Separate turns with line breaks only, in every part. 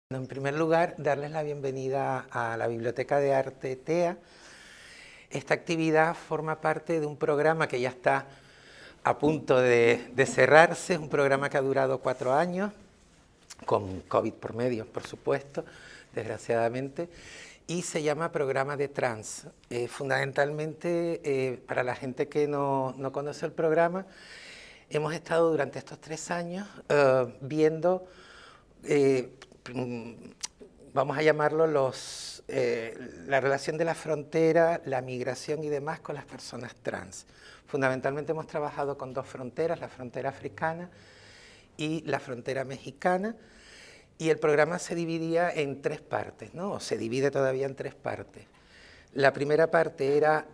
En primer lugar, darles la bienvenida a la Biblioteca de Arte TEA. Esta actividad forma parte de un programa que ya está a punto de cerrarse, un programa que ha durado 4 años, con COVID por medio, por supuesto, desgraciadamente, y se llama Programa de Trans. Fundamentalmente, para la gente que no conoce el programa, hemos estado durante estos 3 años viendo vamos a llamarlo la relación de la frontera, la migración y demás con las personas trans. Fundamentalmente hemos trabajado con 2 fronteras, la frontera africana y la frontera mexicana, y el programa se dividía en 3 partes, ¿no? O se divide todavía en 3 partes. La primera parte era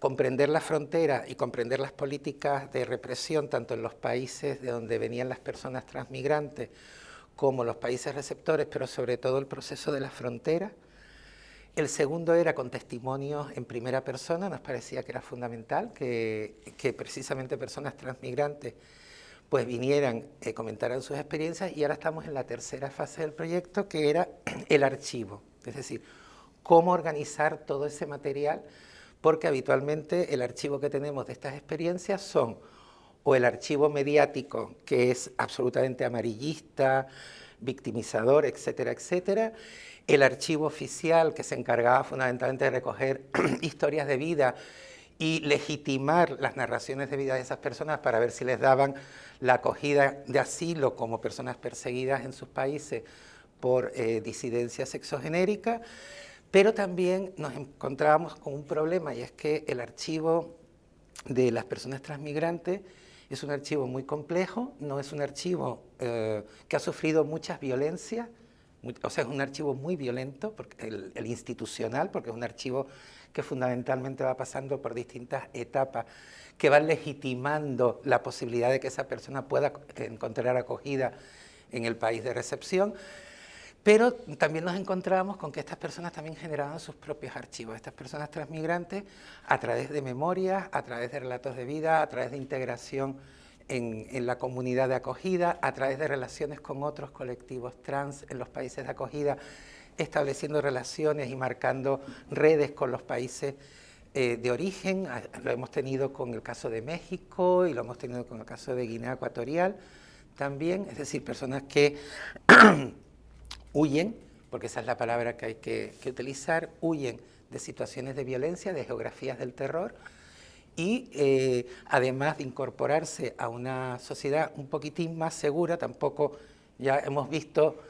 comprender la frontera y comprender las políticas de represión, tanto en los países de donde venían las personas transmigrantes, como los países receptores, pero sobre todo el proceso de la frontera. El segundo era con testimonios en primera persona, nos parecía que era fundamental que precisamente personas transmigrantes pues vinieran, comentaran sus experiencias, y ahora estamos en la tercera fase del proyecto, que era el archivo, es decir, cómo organizar todo ese material, porque habitualmente el archivo que tenemos de estas experiencias son o el archivo mediático, que es absolutamente amarillista, victimizador, etcétera, etcétera, el archivo oficial, que se encargaba fundamentalmente de recoger historias de vida y legitimar las narraciones de vida de esas personas para ver si les daban la acogida de asilo como personas perseguidas en sus países por disidencia sexogenérica, pero también nos encontrábamos con un problema, y es que el archivo de las personas transmigrantes es un archivo muy complejo, no es un archivo que ha sufrido muchas violencias, o sea, es un archivo muy violento, porque el institucional, porque es un archivo que fundamentalmente va pasando por distintas etapas que van legitimando la posibilidad de que esa persona pueda encontrar acogida en el país de recepción. Pero también nos encontramos con que estas personas también generaban sus propios archivos, estas personas transmigrantes, a través de memorias, a través de relatos de vida, a través de integración en la comunidad de acogida, a través de relaciones con otros colectivos trans en los países de acogida, estableciendo relaciones y marcando redes con los países de origen. Lo hemos tenido con el caso de México y lo hemos tenido con el caso de Guinea Ecuatorial también, es decir, personas que huyen, porque esa es la palabra que hay que utilizar, huyen de situaciones de violencia, de geografías del terror, y además de incorporarse a una sociedad un poquitín más segura, tampoco, ya hemos visto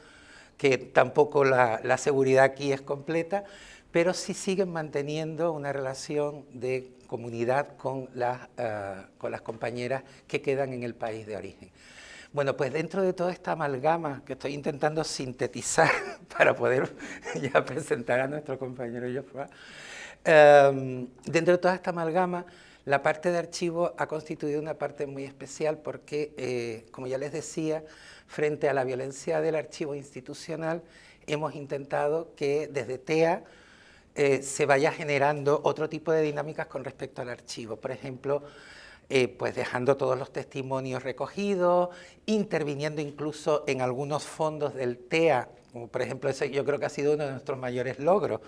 que tampoco la seguridad aquí es completa, pero sí siguen manteniendo una relación de comunidad con las compañeras que quedan en el país de origen. Bueno, pues dentro de toda esta amalgama que estoy intentando sintetizar para poder ya presentar a nuestro compañero Joshua, dentro de toda esta amalgama, la parte de archivo ha constituido una parte muy especial porque, como ya les decía, frente a la violencia del archivo institucional, hemos intentado que desde TEA se vaya generando otro tipo de dinámicas con respecto al archivo. Por ejemplo, pues dejando todos los testimonios recogidos, interviniendo incluso en algunos fondos del TEA, como por ejemplo ese yo creo que ha sido uno de nuestros mayores logros.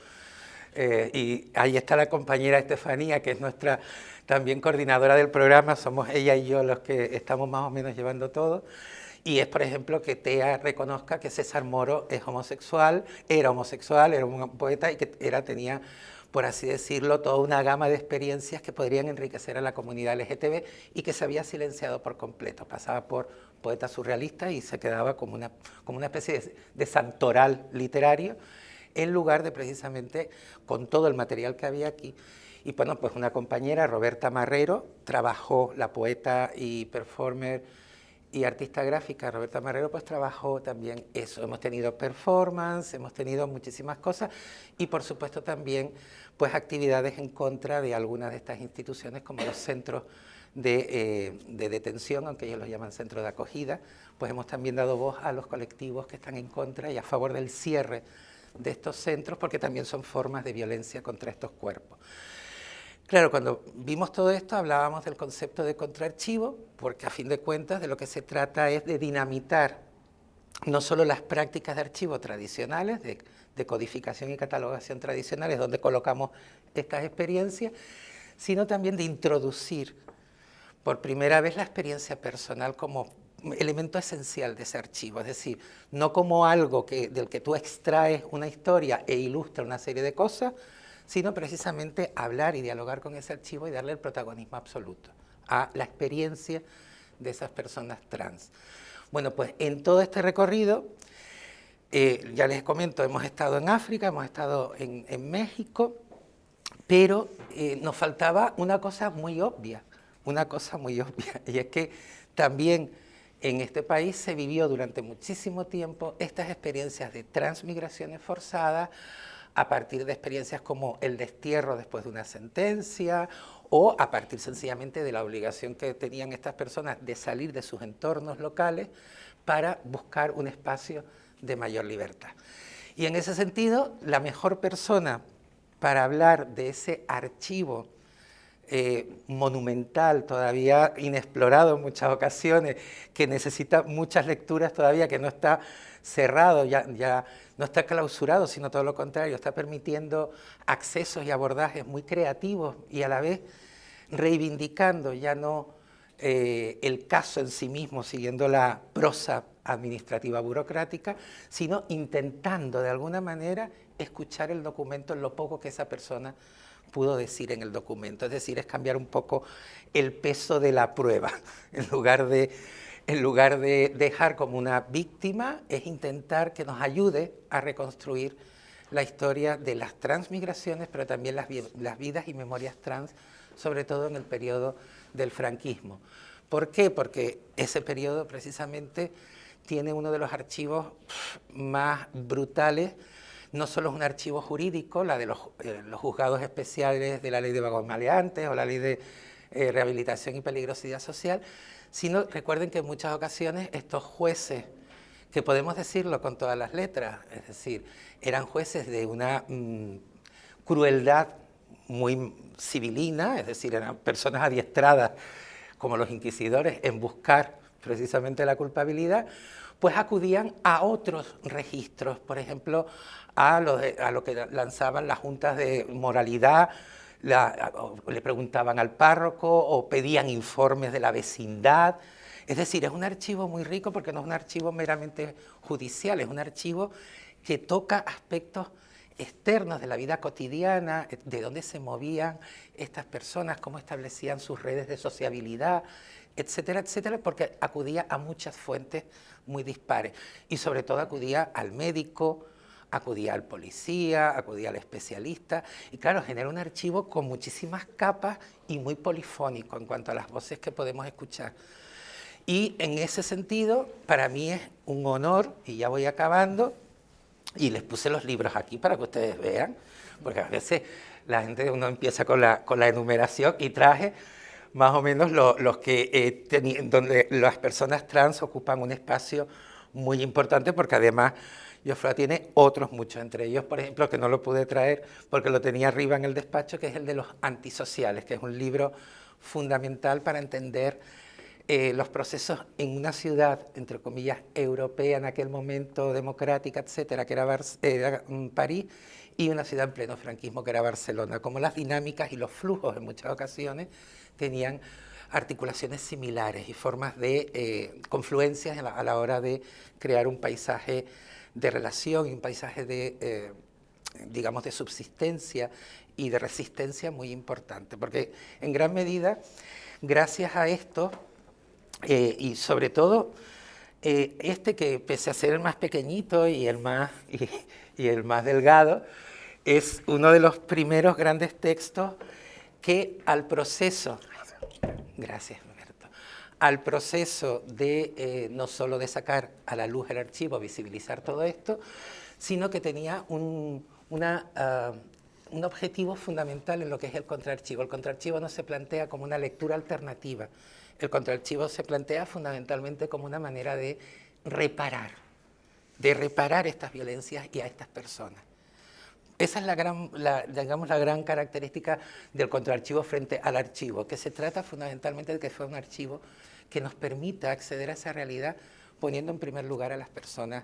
Y ahí está la compañera Estefanía, que es nuestra también coordinadora del programa, somos ella y yo los que estamos más o menos llevando todo. Y es, por ejemplo, que TEA reconozca que César Moro es homosexual, era un poeta y que tenía, por así decirlo, toda una gama de experiencias que podrían enriquecer a la comunidad LGTB y que se había silenciado por completo. Pasaba por poeta surrealista y se quedaba como una especie de santoral literario, en lugar de precisamente con todo el material que había aquí. Y bueno, pues una compañera, Roberta Marrero, trabajó, la poeta y performer y artista gráfica, Roberta Marrero, pues trabajó también eso. Hemos tenido performance, hemos tenido muchísimas cosas y por supuesto también pues actividades en contra de algunas de estas instituciones como los centros de detención, aunque ellos los llaman centros de acogida, pues hemos también dado voz a los colectivos que están en contra y a favor del cierre de estos centros, porque también son formas de violencia contra estos cuerpos. Claro, cuando vimos todo esto hablábamos del concepto de contraarchivo, porque a fin de cuentas de lo que se trata es de dinamitar no solo las prácticas de archivo tradicionales, de codificación y catalogación tradicionales, donde colocamos estas experiencias, sino también de introducir por primera vez la experiencia personal como elemento esencial de ese archivo, es decir, no como algo del que tú extraes una historia e ilustra una serie de cosas, sino precisamente hablar y dialogar con ese archivo y darle el protagonismo absoluto a la experiencia de esas personas trans. Bueno, pues en todo este recorrido, ya les comento, hemos estado en África, hemos estado en México, pero nos faltaba una cosa muy obvia, y es que también en este país se vivió durante muchísimo tiempo estas experiencias de transmigraciones forzadas a partir de experiencias como el destierro después de una sentencia o a partir sencillamente de la obligación que tenían estas personas de salir de sus entornos locales para buscar un espacio de mayor libertad. Y en ese sentido, la mejor persona para hablar de ese archivo monumental, todavía inexplorado en muchas ocasiones, que necesita muchas lecturas todavía, que no está cerrado, ya no está clausurado, sino todo lo contrario, está permitiendo accesos y abordajes muy creativos y a la vez reivindicando ya no el caso en sí mismo, siguiendo la prosa administrativa burocrática, sino intentando de alguna manera escuchar el documento en lo poco que esa persona pudo decir en el documento, es decir, es cambiar un poco el peso de la prueba, en lugar de dejar como una víctima, es intentar que nos ayude a reconstruir la historia de las transmigraciones, pero también las vidas y memorias trans, sobre todo en el periodo del franquismo. ¿Por qué? Porque ese periodo precisamente tiene uno de los archivos más brutales. No solo es un archivo jurídico, la de los juzgados especiales de la ley de vagos maleantes o la ley de rehabilitación y peligrosidad social, sino recuerden que en muchas ocasiones estos jueces, que podemos decirlo con todas las letras, es decir, eran jueces de una crueldad muy civilina, es decir, eran personas adiestradas como los inquisidores en buscar precisamente la culpabilidad, pues acudían a otros registros, por ejemplo, a lo que lanzaban las juntas de moralidad, le preguntaban al párroco o pedían informes de la vecindad. Es decir, es un archivo muy rico porque no es un archivo meramente judicial, es un archivo que toca aspectos externos de la vida cotidiana, de dónde se movían estas personas, cómo establecían sus redes de sociabilidad, etcétera, etcétera, porque acudía a muchas fuentes muy dispares y sobre todo acudía al médico, acudía al policía, acudía al especialista y claro, genera un archivo con muchísimas capas y muy polifónico en cuanto a las voces que podemos escuchar. Y en ese sentido, para mí es un honor, y ya voy acabando, y les puse los libros aquí para que ustedes vean, porque a veces la gente, uno empieza con la enumeración y traje más o menos los que donde las personas trans ocupan un espacio muy importante, porque además Jofrua tiene otros muchos, entre ellos, por ejemplo, que no lo pude traer porque lo tenía arriba en el despacho, que es el de los antisociales, que es un libro fundamental para entender los procesos en una ciudad, entre comillas, europea en aquel momento, democrática, etcétera, que era París, y una ciudad en pleno franquismo, que era Barcelona, como las dinámicas y los flujos en muchas ocasiones tenían articulaciones similares y formas de confluencias a la hora de crear un paisaje de relación y un paisaje de, digamos, de subsistencia y de resistencia muy importante, porque en gran medida, gracias a esto, y sobre todo, este que pese a ser el más pequeñito y el más delgado, es uno de los primeros grandes textos que al proceso, gracias Roberto, al proceso de no solo de sacar a la luz el archivo, visibilizar todo esto, sino que tenía un objetivo fundamental en lo que es el contraarchivo. El contraarchivo no se plantea como una lectura alternativa, el contraarchivo se plantea fundamentalmente como una manera de reparar estas violencias y a estas personas. Esa es digamos, la gran característica del contraarchivo frente al archivo, que se trata fundamentalmente de que sea un archivo que nos permita acceder a esa realidad poniendo en primer lugar a las personas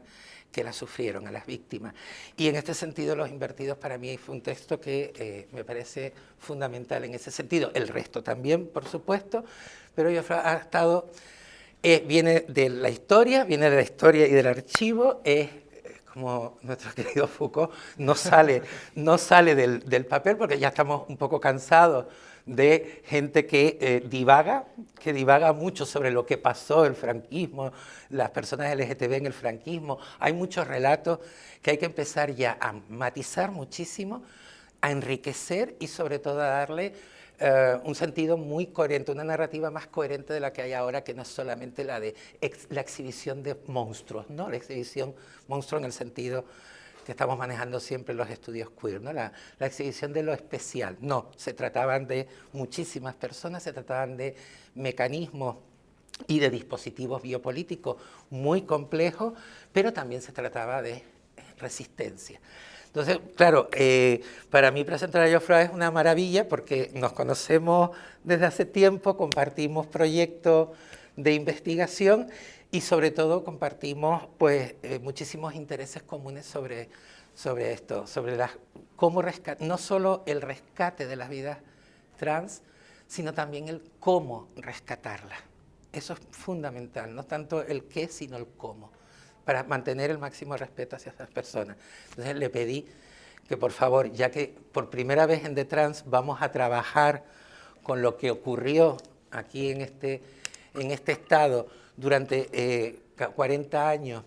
que la sufrieron, a las víctimas. Y en este sentido, Los Invertidos para mí fue un texto que me parece fundamental en ese sentido. El resto también, por supuesto, pero ha estado, viene de la historia y del archivo, como nuestro querido Foucault, no sale del papel porque ya estamos un poco cansados de gente que divaga mucho sobre lo que pasó, el franquismo, las personas LGTB en el franquismo. Hay muchos relatos que hay que empezar ya a matizar muchísimo, a enriquecer y sobre todo a darle un sentido muy coherente, una narrativa más coherente de la que hay ahora, que no es solamente la de la exhibición de monstruos, ¿no? La exhibición monstruo en el sentido que estamos manejando siempre en los estudios queer, ¿no? La exhibición de lo especial. No, se trataban de muchísimas personas, se trataban de mecanismos y de dispositivos biopolíticos muy complejos, pero también se trataba de resistencia. Entonces, claro, para mí presentar a Llofraga es una maravilla porque nos conocemos desde hace tiempo, compartimos proyectos de investigación y sobre todo compartimos pues, muchísimos intereses comunes sobre esto, sobre cómo no solo el rescate de las vidas trans, sino también el cómo rescatarlas. Eso es fundamental, no tanto el qué, sino el cómo, para mantener el máximo respeto hacia esas personas. Entonces le pedí que por favor, ya que por primera vez en The Trans vamos a trabajar con lo que ocurrió aquí en este estado durante 40 años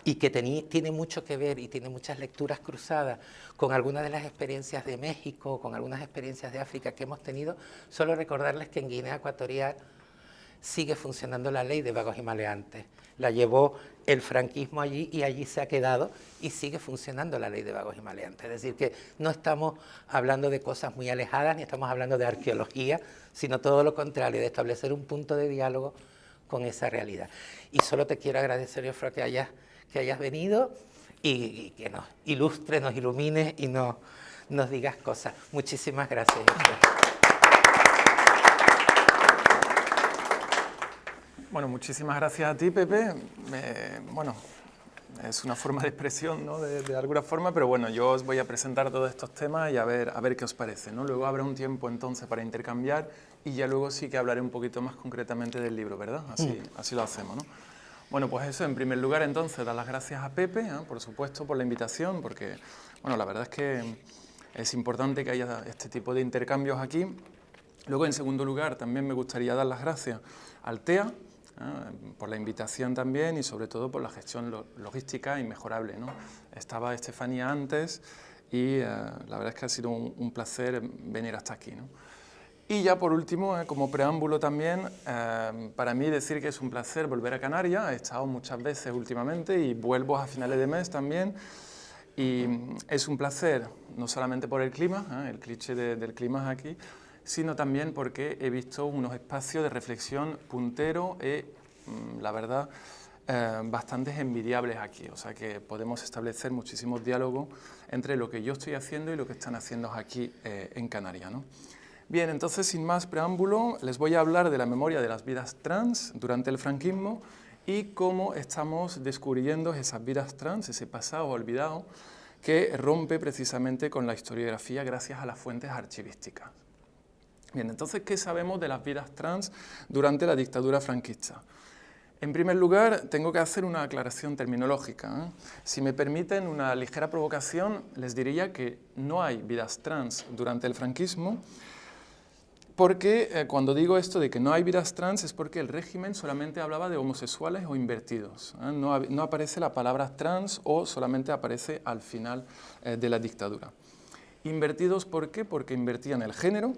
y que tiene mucho que ver y tiene muchas lecturas cruzadas con algunas de las experiencias de México, con algunas experiencias de África que hemos tenido, solo recordarles que en Guinea Ecuatorial sigue funcionando la ley de vagos y maleantes. La llevó el franquismo allí y allí se ha quedado y sigue funcionando la ley de vagos y maleantes. Es decir, que no estamos hablando de cosas muy alejadas ni estamos hablando de arqueología, sino todo lo contrario, de establecer un punto de diálogo con esa realidad. Y solo te quiero agradecer, Jofre, que hayas venido y que nos ilustres, nos ilumines y nos digas cosas. Muchísimas gracias, Jofre.
Bueno, muchísimas gracias a ti, Pepe. Bueno, es una forma de expresión, ¿no? de alguna forma, pero bueno, yo os voy a presentar todos estos temas y a ver qué os parece, ¿no? Luego habrá un tiempo entonces para intercambiar y ya luego sí que hablaré un poquito más concretamente del libro, ¿verdad? Así lo hacemos, ¿no? Bueno, pues eso, en primer lugar entonces, dar las gracias a Pepe, por supuesto, por la invitación, porque, bueno, la verdad es que es importante que haya este tipo de intercambios aquí. Luego, en segundo lugar, también me gustaría dar las gracias al TEA, por la invitación también y sobre todo por la gestión logística inmejorable, ¿no? Estaba Estefanía antes y la verdad es que ha sido un placer venir hasta aquí, ¿no? Y ya por último, como preámbulo también, para mí decir que es un placer volver a Canarias. He estado muchas veces últimamente y vuelvo a finales de mes también. Y es un placer, no solamente por el clima, el cliché del clima es aquí, sino también porque he visto unos espacios de reflexión punteros y, la verdad, bastante envidiables aquí. O sea que podemos establecer muchísimos diálogos entre lo que yo estoy haciendo y lo que están haciendo aquí en Canarias, ¿no? Bien, entonces, sin más preámbulo, les voy a hablar de la memoria de las vidas trans durante el franquismo y cómo estamos descubriendo esas vidas trans, ese pasado olvidado, que rompe precisamente con la historiografía gracias a las fuentes archivísticas. Bien, entonces, ¿qué sabemos de las vidas trans durante la dictadura franquista? En primer lugar, tengo que hacer una aclaración terminológica. Si me permiten una ligera provocación, les diría que no hay vidas trans durante el franquismo, porque cuando digo esto de que no hay vidas trans es porque el régimen solamente hablaba de homosexuales o invertidos. No aparece la palabra trans o solamente aparece al final de la dictadura. Invertidos, ¿por qué? Porque invertían el género,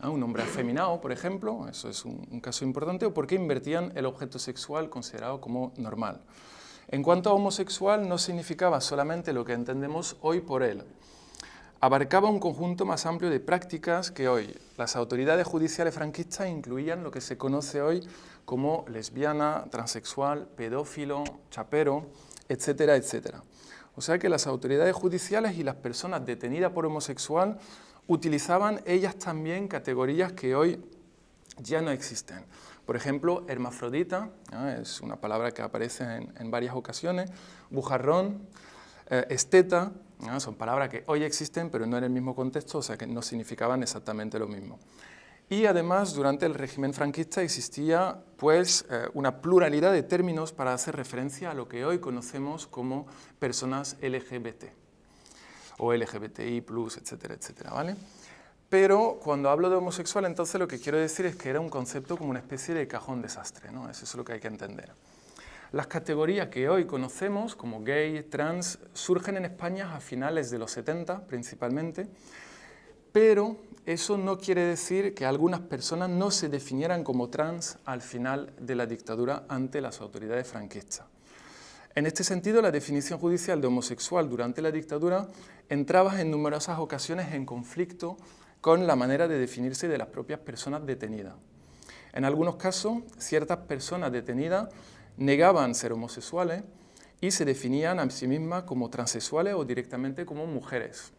un hombre afeminado, por ejemplo, eso es un caso importante, o porque invertían el objeto sexual considerado como normal. En cuanto a homosexual, no significaba solamente lo que entendemos hoy por él. Abarcaba un conjunto más amplio de prácticas que hoy las autoridades judiciales franquistas incluían lo que se conoce hoy como lesbiana, transexual, pedófilo, chapero, etcétera, etcétera. O sea que las autoridades judiciales y las personas detenidas por homosexual utilizaban ellas también categorías que hoy ya no existen. Por ejemplo, hermafrodita, es una palabra que aparece en varias ocasiones, bujarrón, esteta, son palabras que hoy existen pero no en el mismo contexto, o sea que no significaban exactamente lo mismo. Y además, durante el régimen franquista existía pues, una pluralidad de términos para hacer referencia a lo que hoy conocemos como personas LGBT o LGBTI+, etcétera, etcétera, ¿vale? Pero cuando hablo de homosexual, entonces lo que quiero decir es que era un concepto como una especie de cajón desastre, ¿no? Eso es lo que hay que entender. Las categorías que hoy conocemos como gay, trans, surgen en España a finales de los 70 principalmente, pero eso no quiere decir que algunas personas no se definieran como trans al final de la dictadura ante las autoridades franquistas. En este sentido, la definición judicial de homosexual durante la dictadura entraba en numerosas ocasiones en conflicto con la manera de definirse de las propias personas detenidas. En algunos casos, ciertas personas detenidas negaban ser homosexuales y se definían a sí mismas como transexuales o directamente como mujeres.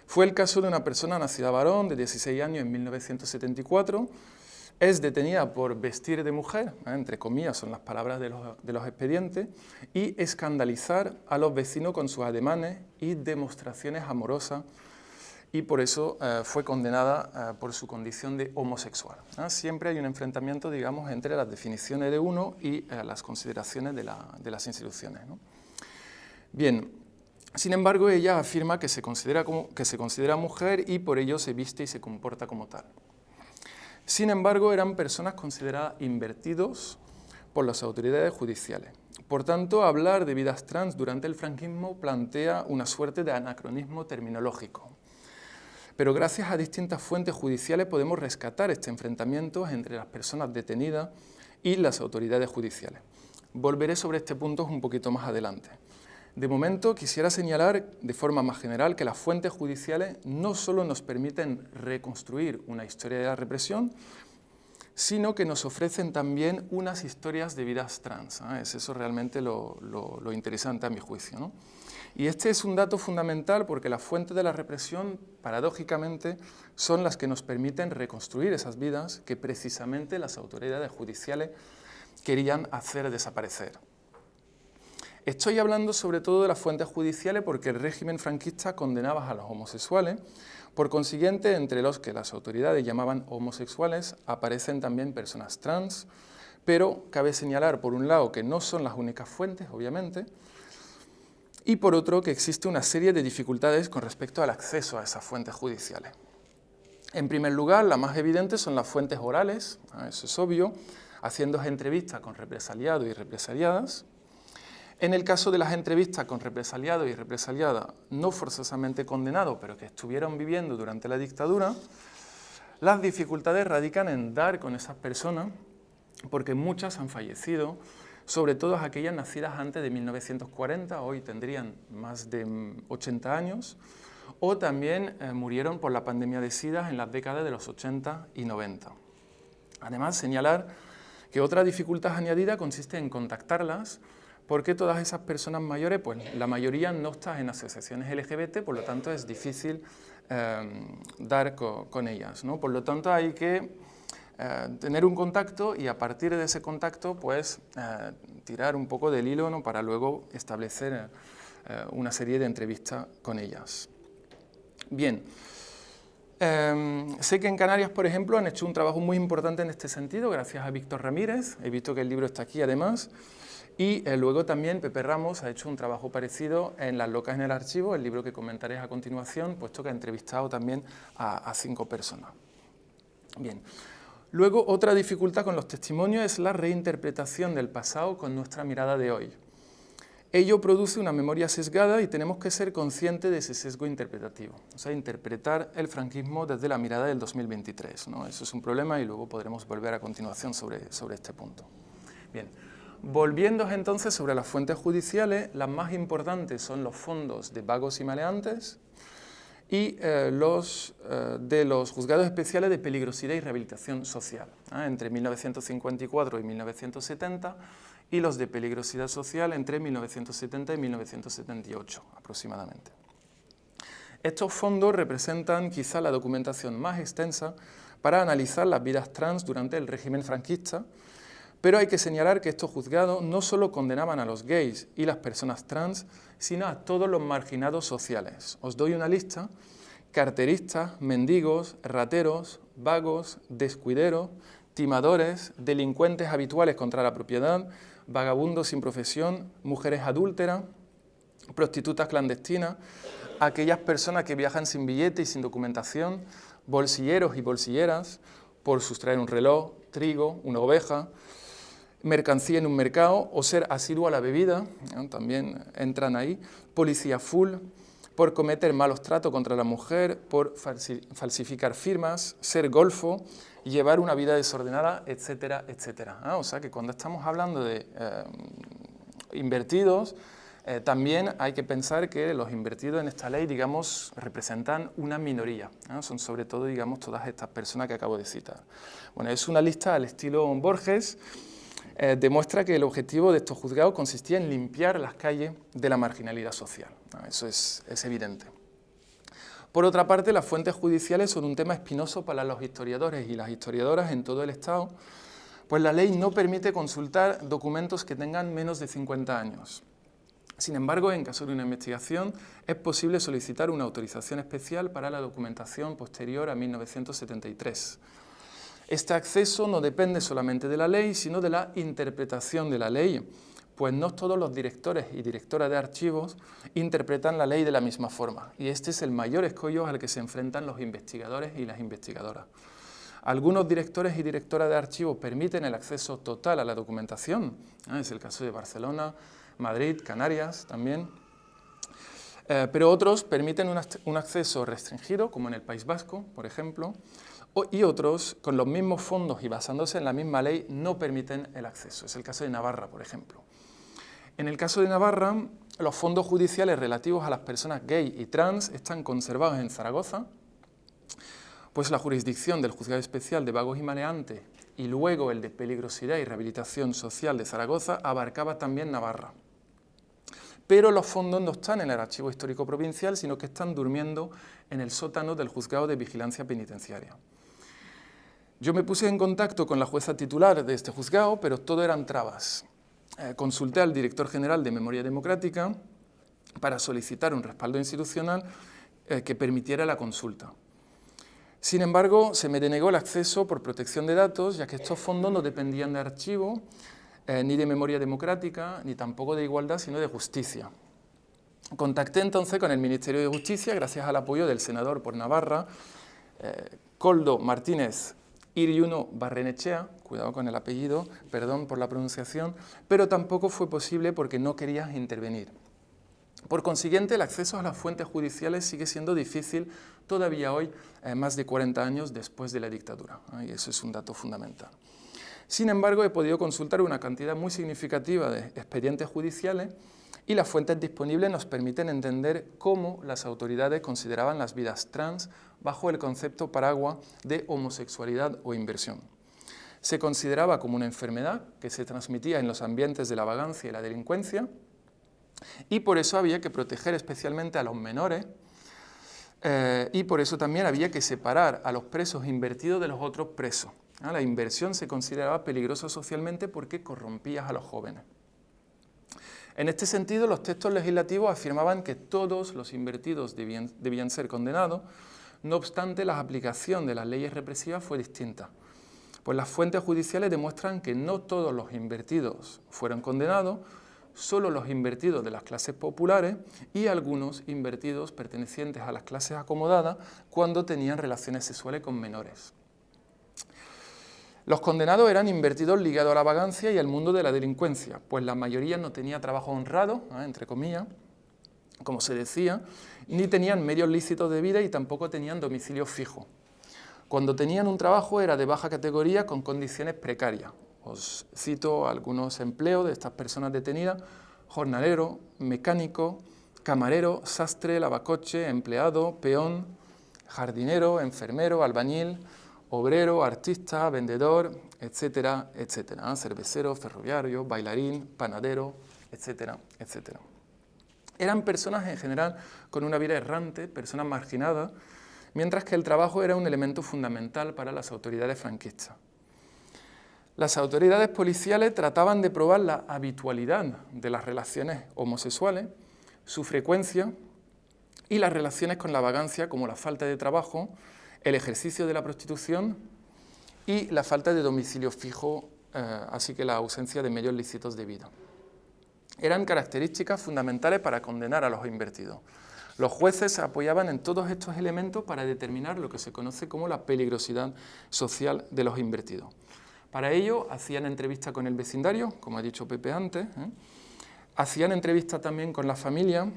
Fue el caso de una persona nacida varón de 16 años en 1974, es detenida por vestir de mujer, entre comillas son las palabras de los expedientes, y escandalizar a los vecinos con sus ademanes y demostraciones amorosas, y por eso fue condenada por su condición de homosexual. Siempre hay un enfrentamiento, digamos, entre las definiciones de uno y las consideraciones de las instituciones, ¿no? Bien, sin embargo, ella afirma que se considera mujer y por ello se viste y se comporta como tal. Sin embargo, eran personas consideradas invertidos por las autoridades judiciales. Por tanto, hablar de vidas trans durante el franquismo plantea una suerte de anacronismo terminológico. Pero gracias a distintas fuentes judiciales podemos rescatar este enfrentamiento entre las personas detenidas y las autoridades judiciales. Volveré sobre este punto un poquito más adelante. De momento, quisiera señalar de forma más general que las fuentes judiciales no solo nos permiten reconstruir una historia de la represión, sino que nos ofrecen también unas historias de vidas trans. Es eso realmente lo interesante a mi juicio, ¿no? Y este es un dato fundamental porque las fuentes de la represión, paradójicamente, son las que nos permiten reconstruir esas vidas que precisamente las autoridades judiciales querían hacer desaparecer. Estoy hablando sobre todo de las fuentes judiciales porque el régimen franquista condenaba a los homosexuales. Por consiguiente, entre los que las autoridades llamaban homosexuales aparecen también personas trans, pero cabe señalar por un lado que no son las únicas fuentes, obviamente, y por otro que existe una serie de dificultades con respecto al acceso a esas fuentes judiciales. En primer lugar, las más evidentes son las fuentes orales, eso es obvio, haciendo entrevistas con represaliados y represaliadas. En el caso de las entrevistas con represaliados y represaliadas no forzosamente condenados, pero que estuvieron viviendo durante la dictadura, las dificultades radican en dar con esas personas, porque muchas han fallecido, sobre todo aquellas nacidas antes de 1940, hoy tendrían más de 80 años, o también murieron por la pandemia de SIDA en las décadas de los 80 y 90. Además, señalar que otra dificultad añadida consiste en contactarlas, porque todas esas personas mayores, pues la mayoría no está en asociaciones LGBT, por lo tanto es difícil dar con ellas, ¿no? Por lo tanto hay que tener un contacto y a partir de ese contacto pues tirar un poco del hilo, ¿no? Para luego establecer una serie de entrevistas con ellas. Bien, sé que en Canarias, por ejemplo, han hecho un trabajo muy importante en este sentido, gracias a Víctor Ramírez, he visto que el libro está aquí además, y luego también Pepe Ramos ha hecho un trabajo parecido en Las locas en el archivo, el libro que comentaré a continuación, puesto que ha entrevistado también a 5 personas. Bien. Luego, otra dificultad con los testimonios es la reinterpretación del pasado con nuestra mirada de hoy. Ello produce una memoria sesgada y tenemos que ser conscientes de ese sesgo interpretativo, o sea, interpretar el franquismo desde la mirada del 2023, ¿no? Eso es un problema y luego podremos volver a continuación sobre este punto. Bien. Volviendo entonces sobre las fuentes judiciales, las más importantes son los fondos de vagos y maleantes y los de los juzgados especiales de peligrosidad y rehabilitación social, entre 1954 y 1970, y los de peligrosidad social entre 1970 y 1978 aproximadamente. Estos fondos representan quizá la documentación más extensa para analizar las vidas trans durante el régimen franquista, pero hay que señalar que estos juzgados no solo condenaban a los gays y las personas trans, sino a todos los marginados sociales. Os doy una lista: carteristas, mendigos, rateros, vagos, descuideros, timadores, delincuentes habituales contra la propiedad, vagabundos sin profesión, mujeres adúlteras, prostitutas clandestinas, aquellas personas que viajan sin billete y sin documentación, bolsilleros y bolsilleras, por sustraer un reloj, trigo, una oveja, mercancía en un mercado o ser asiduo a la bebida, también entran ahí, policía full, por cometer malos tratos contra la mujer, por falsificar firmas, ser golfo, llevar una vida desordenada, etcétera, etcétera. O sea que cuando estamos hablando de invertidos, también hay que pensar que los invertidos en esta ley, digamos, representan una minoría, son sobre todo, digamos, todas estas personas que acabo de citar. Bueno, es una lista al estilo Borges. Demuestra que el objetivo de estos juzgados consistía en limpiar las calles de la marginalidad social. Eso es evidente. Por otra parte, las fuentes judiciales son un tema espinoso para los historiadores y las historiadoras en todo el Estado, pues la ley no permite consultar documentos que tengan menos de 50 años. Sin embargo, en caso de una investigación, es posible solicitar una autorización especial para la documentación posterior a 1973. Este acceso no depende solamente de la ley, sino de la interpretación de la ley, pues no todos los directores y directoras de archivos interpretan la ley de la misma forma, y este es el mayor escollo al que se enfrentan los investigadores y las investigadoras. Algunos directores y directoras de archivos permiten el acceso total a la documentación, es el caso de Barcelona, Madrid, Canarias también, pero otros permiten un acceso restringido, como en el País Vasco, por ejemplo, y otros, con los mismos fondos y basándose en la misma ley, no permiten el acceso. Es el caso de Navarra, por ejemplo. En el caso de Navarra, los fondos judiciales relativos a las personas gay y trans están conservados en Zaragoza, pues la jurisdicción del Juzgado Especial de Vagos y Maleantes y luego el de Peligrosidad y Rehabilitación Social de Zaragoza abarcaba también Navarra. Pero los fondos no están en el Archivo Histórico Provincial, sino que están durmiendo en el sótano del Juzgado de Vigilancia Penitenciaria. Yo me puse en contacto con la jueza titular de este juzgado, pero todo eran trabas. Consulté al director general de Memoria Democrática para solicitar un respaldo institucional que permitiera la consulta. Sin embargo, se me denegó el acceso por protección de datos, ya que estos fondos no dependían de archivo, ni de Memoria Democrática, ni tampoco de Igualdad, sino de Justicia. Contacté entonces con el Ministerio de Justicia, gracias al apoyo del senador por Navarra, Koldo Martínez Iriuno Barrenechea, cuidado con el apellido, perdón por la pronunciación, pero tampoco fue posible porque no quería intervenir. Por consiguiente, el acceso a las fuentes judiciales sigue siendo difícil todavía hoy, más de 40 años después de la dictadura, y eso es un dato fundamental. Sin embargo, he podido consultar una cantidad muy significativa de expedientes judiciales y las fuentes disponibles nos permiten entender cómo las autoridades consideraban las vidas trans bajo el concepto paraguas de homosexualidad o inversión. Se consideraba como una enfermedad que se transmitía en los ambientes de la vagancia y la delincuencia, y por eso había que proteger especialmente a los menores, y por eso también había que separar a los presos invertidos de los otros presos. La inversión se consideraba peligrosa socialmente porque corrompía a los jóvenes. En este sentido, los textos legislativos afirmaban que todos los invertidos debían ser condenados, no obstante, la aplicación de las leyes represivas fue distinta, pues las fuentes judiciales demuestran que no todos los invertidos fueron condenados, solo los invertidos de las clases populares y algunos invertidos pertenecientes a las clases acomodadas cuando tenían relaciones sexuales con menores. Los condenados eran invertidos ligados a la vagancia y al mundo de la delincuencia, pues la mayoría no tenía trabajo honrado, entre comillas, como se decía, ni tenían medios lícitos de vida y tampoco tenían domicilio fijo. Cuando tenían un trabajo era de baja categoría con condiciones precarias. Os cito algunos empleos de estas personas detenidas: jornalero, mecánico, camarero, sastre, lavacoche, empleado, peón, jardinero, enfermero, albañil, obrero, artista, vendedor, etcétera, etcétera, cervecero, ferroviario, bailarín, panadero, etcétera, etcétera. Eran personas en general con una vida errante, personas marginadas, mientras que el trabajo era un elemento fundamental para las autoridades franquistas. Las autoridades policiales trataban de probar la habitualidad de las relaciones homosexuales, su frecuencia y las relaciones con la vagancia, como la falta de trabajo, el ejercicio de la prostitución y la falta de domicilio fijo, así que la ausencia de medios lícitos de vida. Eran características fundamentales para condenar a los invertidos. Los jueces se apoyaban en todos estos elementos para determinar lo que se conoce como la peligrosidad social de los invertidos. Para ello hacían entrevistas con el vecindario, como ha dicho Pepe antes, hacían entrevistas también con la familia,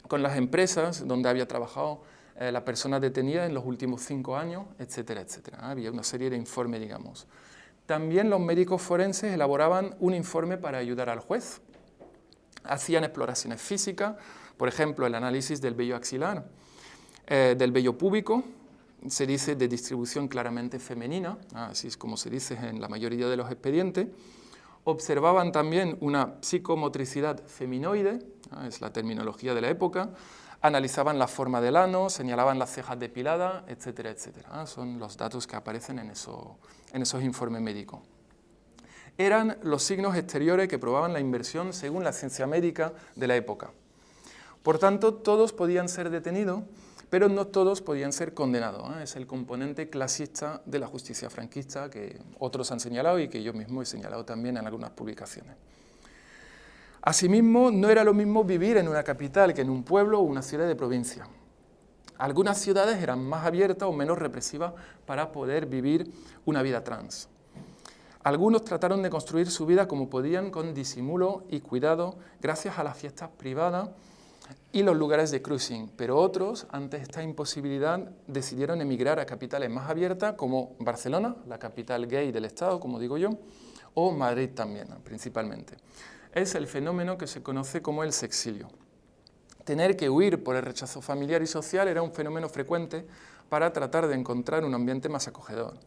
con las empresas donde había trabajado la persona detenida en los últimos 5 años, etcétera, etcétera. Había una serie de informes, digamos. También los médicos forenses elaboraban un informe para ayudar al juez. Hacían exploraciones físicas, por ejemplo, el análisis del vello axilar, del vello púbico, se dice de distribución claramente femenina, así es como se dice en la mayoría de los expedientes. Observaban también una psicomotricidad feminoide, es la terminología de la época, analizaban la forma del ano, señalaban las cejas depiladas, etcétera, etcétera. Son los datos que aparecen en esos informes médicos. Eran los signos exteriores que probaban la inversión según la ciencia médica de la época. Por tanto, todos podían ser detenidos, pero no todos podían ser condenados. Es el componente clasista de la justicia franquista que otros han señalado y que yo mismo he señalado también en algunas publicaciones. Asimismo, no era lo mismo vivir en una capital que en un pueblo o una ciudad de provincia. Algunas ciudades eran más abiertas o menos represivas para poder vivir una vida trans. Algunos trataron de construir su vida como podían, con disimulo y cuidado, gracias a las fiestas privadas y los lugares de cruising, pero otros, ante esta imposibilidad, decidieron emigrar a capitales más abiertas como Barcelona, la capital gay del Estado, como digo yo, o Madrid también, principalmente. Es el fenómeno que se conoce como el sexilio. Tener que huir por el rechazo familiar y social era un fenómeno frecuente para tratar de encontrar un ambiente más acogedor.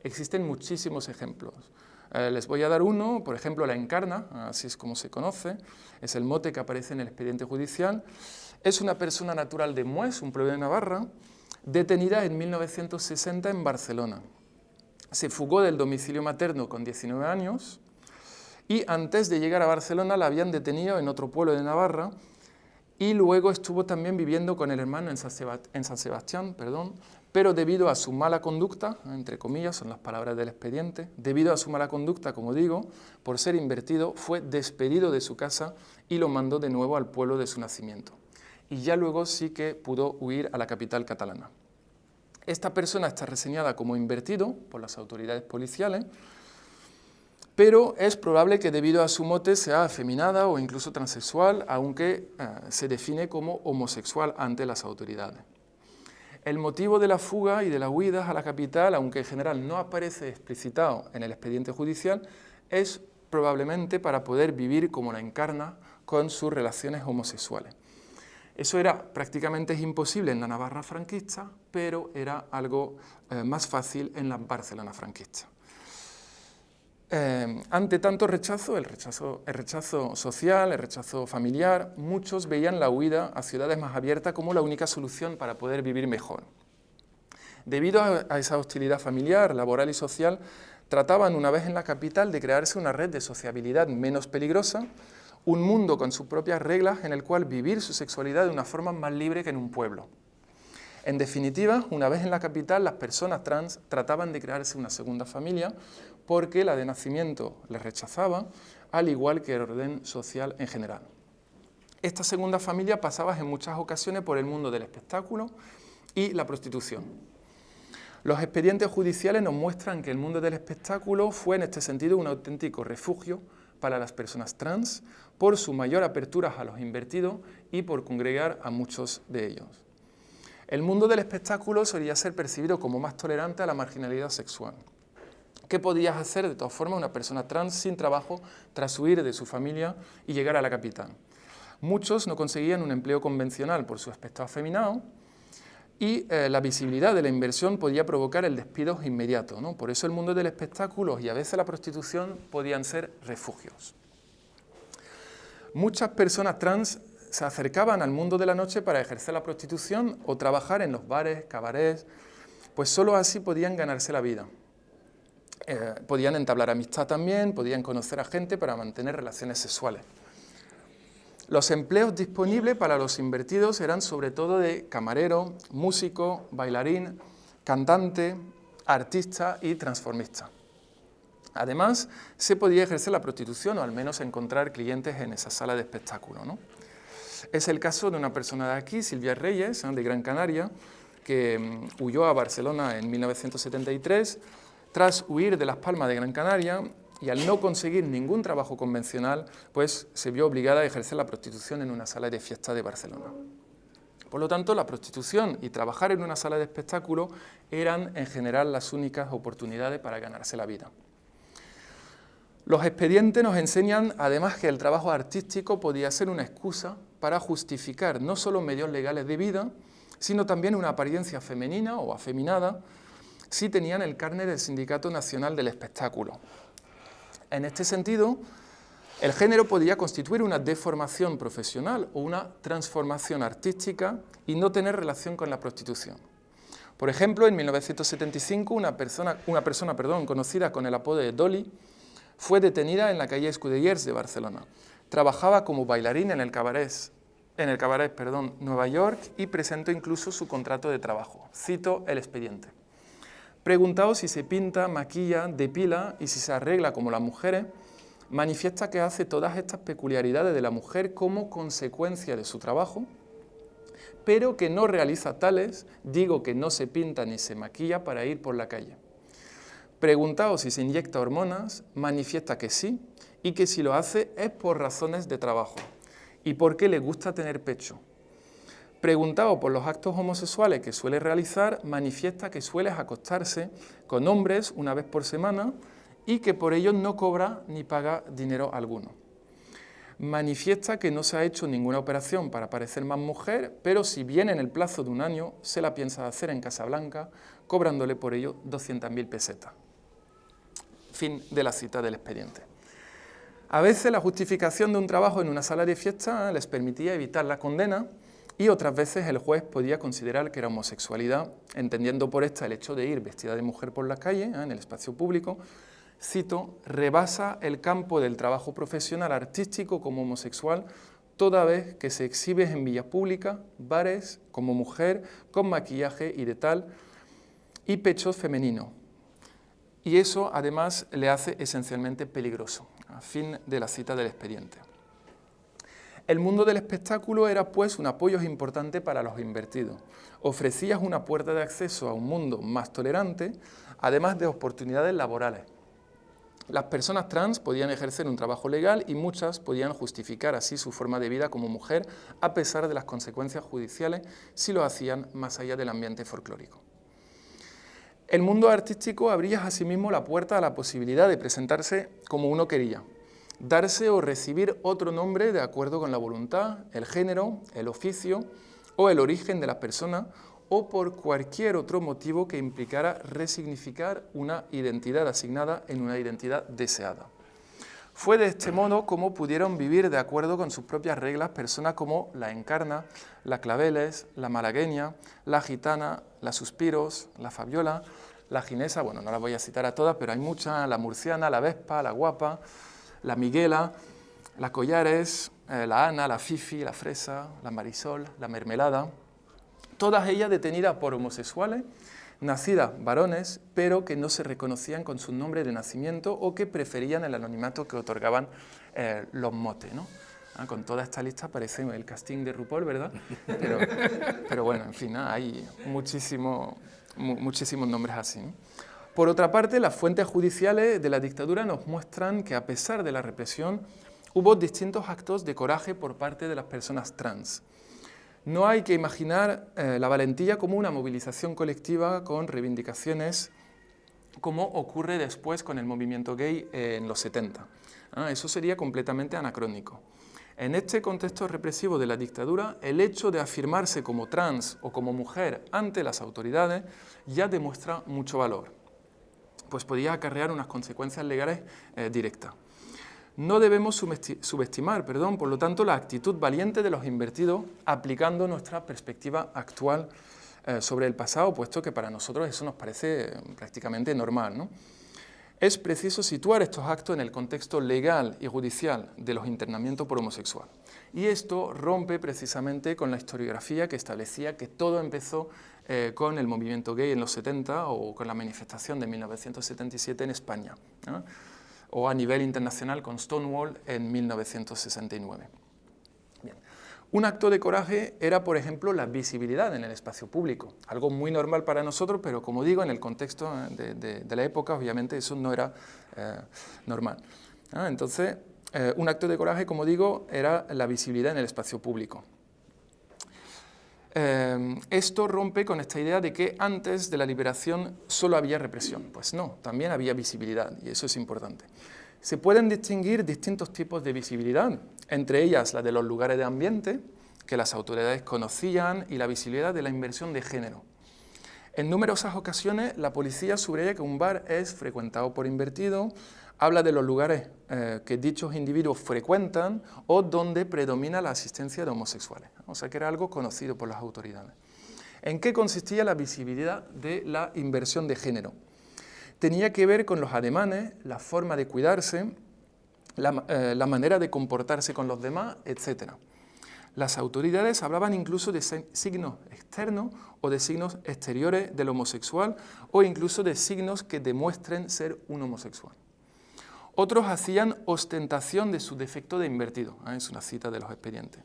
Existen muchísimos ejemplos. Les voy a dar uno, por ejemplo, la Encarna, así es como se conoce, es el mote que aparece en el expediente judicial. Es una persona natural de Mués, un pueblo de Navarra, detenida en 1960 en Barcelona. Se fugó del domicilio materno con 19 años y antes de llegar a Barcelona la habían detenido en otro pueblo de Navarra y luego estuvo también viviendo con el hermano en San Sebastián, pero debido a su mala conducta, entre comillas, son las palabras del expediente, debido a su mala conducta, como digo, por ser invertido, fue despedido de su casa y lo mandó de nuevo al pueblo de su nacimiento. Y ya luego sí que pudo huir a la capital catalana. Esta persona está reseñada como invertido por las autoridades policiales, pero es probable que debido a su mote sea afeminada o incluso transexual, aunque se define como homosexual ante las autoridades. El motivo de la fuga y de la huida a la capital, aunque en general no aparece explicitado en el expediente judicial, es probablemente para poder vivir como la Encarna con sus relaciones homosexuales. Eso era prácticamente imposible en la Navarra franquista, pero era algo más fácil en la Barcelona franquista. Ante tanto rechazo, el rechazo social, el rechazo familiar, muchos veían la huida a ciudades más abiertas como la única solución para poder vivir mejor. Debido a esa hostilidad familiar, laboral y social, trataban una vez en la capital de crearse una red de sociabilidad menos peligrosa, un mundo con sus propias reglas en el cual vivir su sexualidad de una forma más libre que en un pueblo. En definitiva, una vez en la capital, las personas trans trataban de crearse una segunda familia porque la de nacimiento les rechazaba, al igual que el orden social en general. Esta segunda familia pasaba en muchas ocasiones por el mundo del espectáculo y la prostitución. Los expedientes judiciales nos muestran que el mundo del espectáculo fue en este sentido un auténtico refugio para las personas trans por su mayor apertura a los invertidos y por congregar a muchos de ellos. El mundo del espectáculo solía ser percibido como más tolerante a la marginalidad sexual. ¿Qué podías hacer de todas formas una persona trans sin trabajo tras huir de su familia y llegar a la capital? Muchos no conseguían un empleo convencional por su aspecto afeminado y la visibilidad de la inversión podía provocar el despido inmediato, ¿no? Por eso el mundo del espectáculo y a veces la prostitución podían ser refugios. Muchas personas trans se acercaban al mundo de la noche para ejercer la prostitución o trabajar en los bares, cabarets, pues solo así podían ganarse la vida. Podían entablar amistad también, podían conocer a gente para mantener relaciones sexuales. Los empleos disponibles para los invertidos eran sobre todo de camarero, músico, bailarín, cantante, artista y transformista. Además, se podía ejercer la prostitución o al menos encontrar clientes en esa sala de espectáculo, ¿no? Es el caso de una persona de aquí, Silvia Reyes, de Gran Canaria, que huyó a Barcelona en 1973, tras huir de Las Palmas de Gran Canaria y al no conseguir ningún trabajo convencional, pues se vio obligada a ejercer la prostitución en una sala de fiesta de Barcelona. Por lo tanto, la prostitución y trabajar en una sala de espectáculo eran en general las únicas oportunidades para ganarse la vida. Los expedientes nos enseñan además que el trabajo artístico podía ser una excusa para justificar no solo medios legales de vida, sino también una apariencia femenina o afeminada si tenían el carnet del Sindicato Nacional del Espectáculo. En este sentido, el género podía constituir una deformación profesional o una transformación artística y no tener relación con la prostitución. Por ejemplo, en 1975 una persona conocida con el apodo de Dolly fue detenida en la calle Escudellers de Barcelona. Trabajaba como bailarín en el cabaret Nueva York y presentó incluso su contrato de trabajo. Cito el expediente. Preguntado si se pinta, maquilla, depila y si se arregla como las mujeres, manifiesta que hace todas estas peculiaridades de la mujer como consecuencia de su trabajo, pero que no realiza tales, digo que no se pinta ni se maquilla para ir por la calle. Preguntado si se inyecta hormonas, manifiesta que sí y que si lo hace es por razones de trabajo y porque le gusta tener pecho. Preguntado por los actos homosexuales que suele realizar, manifiesta que suele acostarse con hombres una vez por semana y que por ello no cobra ni paga dinero alguno. Manifiesta que no se ha hecho ninguna operación para parecer más mujer, pero si viene en el plazo de un año, se la piensa hacer en Casablanca, cobrándole por ello 200.000 pesetas. Fin de la cita del expediente. A veces la justificación de un trabajo en una sala de fiesta les permitía evitar la condena y otras veces el juez podía considerar que era homosexualidad, entendiendo por esta el hecho de ir vestida de mujer por la calle, en el espacio público, cito, rebasa el campo del trabajo profesional artístico como homosexual, toda vez que se exhibe en vías públicas, bares, como mujer, con maquillaje y de tal, y pechos femeninos. Y eso, además, le hace esencialmente peligroso. A fin de la cita del expediente. El mundo del espectáculo era, pues, un apoyo importante para los invertidos. Ofrecía una puerta de acceso a un mundo más tolerante, además de oportunidades laborales. Las personas trans podían ejercer un trabajo legal y muchas podían justificar así su forma de vida como mujer, a pesar de las consecuencias judiciales, si lo hacían más allá del ambiente folclórico. El mundo artístico abría asimismo la puerta a la posibilidad de presentarse como uno quería, darse o recibir otro nombre de acuerdo con la voluntad, el género, el oficio o el origen de la persona o por cualquier otro motivo que implicara resignificar una identidad asignada en una identidad deseada. Fue de este modo como pudieron vivir de acuerdo con sus propias reglas personas como la Encarna, la Claveles, la Malagueña, la Gitana, la Suspiros, la Fabiola, la Ginesa, bueno, no las voy a citar a todas, pero hay muchas, la Murciana, la Vespa, la Guapa, la Miguela, la Collares, la Ana, la Fifi, la Fresa, la Marisol, la Mermelada, todas ellas detenidas por homosexuales, nacidas varones, pero que no se reconocían con su nombre de nacimiento o que preferían el anonimato que otorgaban los motes, ¿no? Con toda esta lista parece el casting de RuPaul, ¿verdad? Pero bueno, en fin, hay muchísimos nombres así, ¿no? Por otra parte, las fuentes judiciales de la dictadura nos muestran que a pesar de la represión, hubo distintos actos de coraje por parte de las personas trans. No hay que imaginar la valentía como una movilización colectiva con reivindicaciones como ocurre después con el movimiento gay en los 70. Eso sería completamente anacrónico. En este contexto represivo de la dictadura, el hecho de afirmarse como trans o como mujer ante las autoridades ya demuestra mucho valor, pues podía acarrear unas consecuencias legales directas. No debemos subestimar, por lo tanto, la actitud valiente de los invertidos aplicando nuestra perspectiva actual sobre el pasado, puesto que para nosotros eso nos parece prácticamente normal, ¿no? Es preciso situar estos actos en el contexto legal y judicial de los internamientos por homosexual. Y esto rompe precisamente con la historiografía que establecía que todo empezó con el movimiento gay en los 70 o con la manifestación de 1977 en España, ¿no? O a nivel internacional con Stonewall en 1969. Bien. Un acto de coraje era, por ejemplo, la visibilidad en el espacio público, algo muy normal para nosotros, pero como digo, en el contexto de la época, obviamente, eso no era normal. Entonces, un acto de coraje, como digo, era la visibilidad en el espacio público. Esto rompe con esta idea de que antes de la liberación solo había represión. Pues no, también había visibilidad, y eso es importante. Se pueden distinguir distintos tipos de visibilidad, entre ellas la de los lugares de ambiente, que las autoridades conocían, y la visibilidad de la inversión de género. En numerosas ocasiones, la policía subraya que un bar es frecuentado por invertidos, habla de los lugares que dichos individuos frecuentan o donde predomina la asistencia de homosexuales. O sea que era algo conocido por las autoridades. ¿En qué consistía la visibilidad de la inversión de género? Tenía que ver con los ademanes, la forma de cuidarse, la manera de comportarse con los demás, etc. Las autoridades hablaban incluso de signos externos o de signos exteriores del homosexual o incluso de signos que demuestren ser un homosexual. Otros hacían ostentación de su defecto de invertido. Es una cita de los expedientes.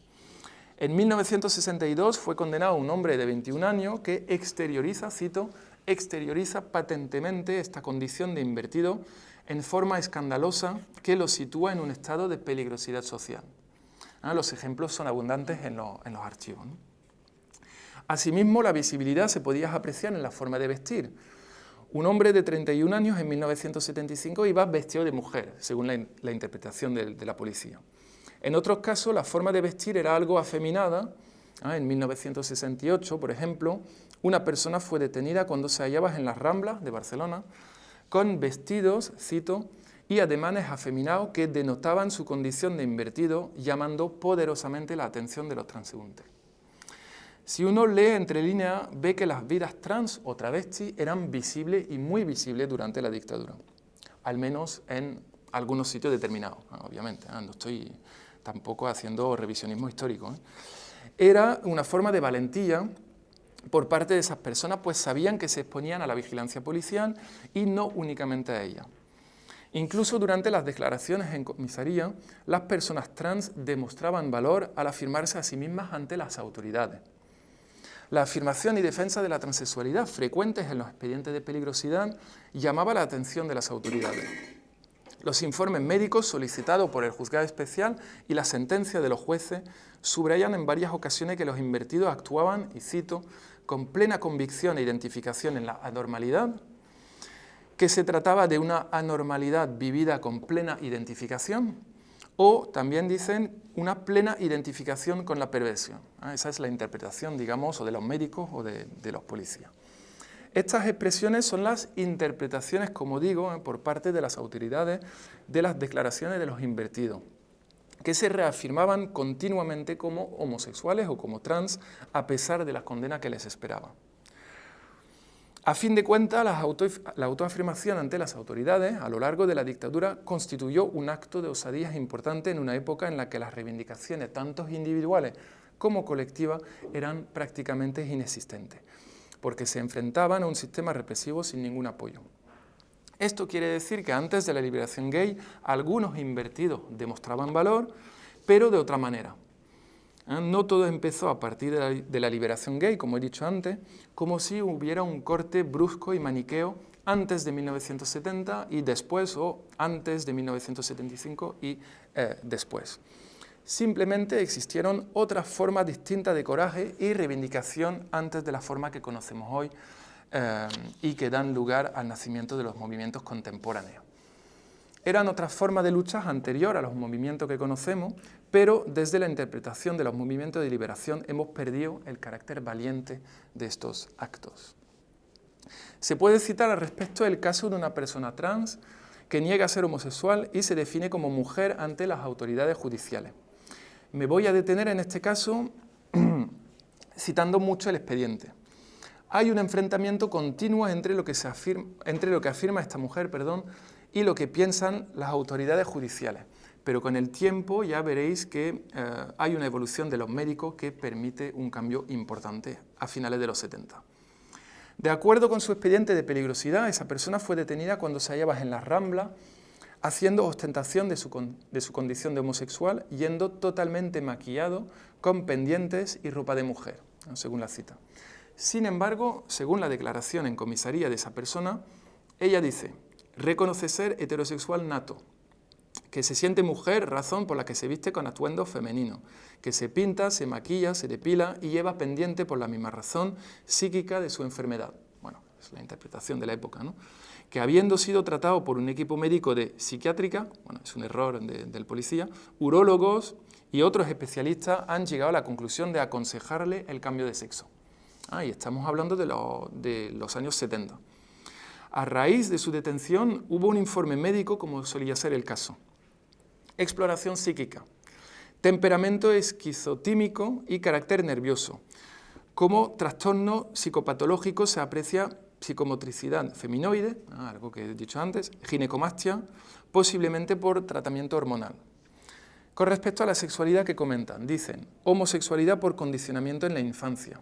En 1962 fue condenado un hombre de 21 años que exterioriza, cito, exterioriza patentemente esta condición de invertido en forma escandalosa que lo sitúa en un estado de peligrosidad social. Los ejemplos son abundantes en los archivos, ¿no? Asimismo, la visibilidad se podía apreciar en la forma de vestir. Un hombre de 31 años en 1975 iba vestido de mujer, según la interpretación de la policía. En otros casos, la forma de vestir era algo afeminada. En 1968, por ejemplo, una persona fue detenida cuando se hallaba en las Ramblas de Barcelona con vestidos, cito, y ademanes afeminados que denotaban su condición de invertido, llamando poderosamente la atención de los transeúntes. Si uno lee entre líneas, ve que las vidas trans o travestis eran visibles y muy visibles durante la dictadura, al menos en algunos sitios determinados, obviamente, no estoy tampoco haciendo revisionismo histórico. Era una forma de valentía por parte de esas personas, pues sabían que se exponían a la vigilancia policial y no únicamente a ella. Incluso durante las declaraciones en comisaría, las personas trans demostraban valor al afirmarse a sí mismas ante las autoridades. La afirmación y defensa de la transexualidad frecuentes en los expedientes de peligrosidad llamaba la atención de las autoridades. Los informes médicos solicitados por el juzgado especial y la sentencia de los jueces subrayan en varias ocasiones que los invertidos actuaban, y cito, con plena convicción e identificación en la anormalidad, que se trataba de una anormalidad vivida con plena identificación, o también dicen una plena identificación con la perversión. Esa es la interpretación, digamos, o de los médicos o de los policías. Estas expresiones son las interpretaciones, como digo, por parte de las autoridades de las declaraciones de los invertidos, que se reafirmaban continuamente como homosexuales o como trans, a pesar de las condenas que les esperaba. A fin de cuentas, la autoafirmación ante las autoridades a lo largo de la dictadura constituyó un acto de osadía importante en una época en la que las reivindicaciones, tanto individuales como colectivas, eran prácticamente inexistentes, porque se enfrentaban a un sistema represivo sin ningún apoyo. Esto quiere decir que antes de la liberación gay, algunos invertidos demostraban valor, pero de otra manera. No todo empezó a partir de la liberación gay, como he dicho antes, como si hubiera un corte brusco y maniqueo antes de 1970 y después, o antes de 1975 y después. Simplemente existieron otras formas distintas de coraje y reivindicación antes de la forma que conocemos hoy y que dan lugar al nacimiento de los movimientos contemporáneos. Eran otras formas de luchas anterior a los movimientos que conocemos, pero desde la interpretación de los movimientos de liberación hemos perdido el carácter valiente de estos actos. Se puede citar al respecto el caso de una persona trans que niega ser homosexual y se define como mujer ante las autoridades judiciales. Me voy a detener en este caso citando mucho el expediente. Hay un enfrentamiento continuo entre lo que afirma esta mujer, y lo que piensan las autoridades judiciales. Pero con el tiempo ya veréis que hay una evolución de los médicos que permite un cambio importante a finales de los 70. De acuerdo con su expediente de peligrosidad, esa persona fue detenida cuando se hallaba en las Ramblas haciendo ostentación de su condición de homosexual, yendo totalmente maquillado, con pendientes y ropa de mujer, ¿no?, según la cita. Sin embargo, según la declaración en comisaría de esa persona, ella dice: reconoce ser heterosexual nato, que se siente mujer, razón por la que se viste con atuendo femenino, que se pinta, se maquilla, se depila y lleva pendiente por la misma razón psíquica de su enfermedad. Bueno, es la interpretación de la época, ¿no? Que habiendo sido tratado por un equipo médico de psiquiátrica, bueno, es un error del policía, urólogos y otros especialistas han llegado a la conclusión de aconsejarle el cambio de sexo. Y estamos hablando de los años 70. A raíz de su detención hubo un informe médico, como solía ser el caso. Exploración psíquica, temperamento esquizotímico y carácter nervioso. Como trastorno psicopatológico se aprecia psicomotricidad feminoide, algo que he dicho antes, ginecomastia, posiblemente por tratamiento hormonal. Con respecto a la sexualidad que comentan, dicen: homosexualidad por condicionamiento en la infancia,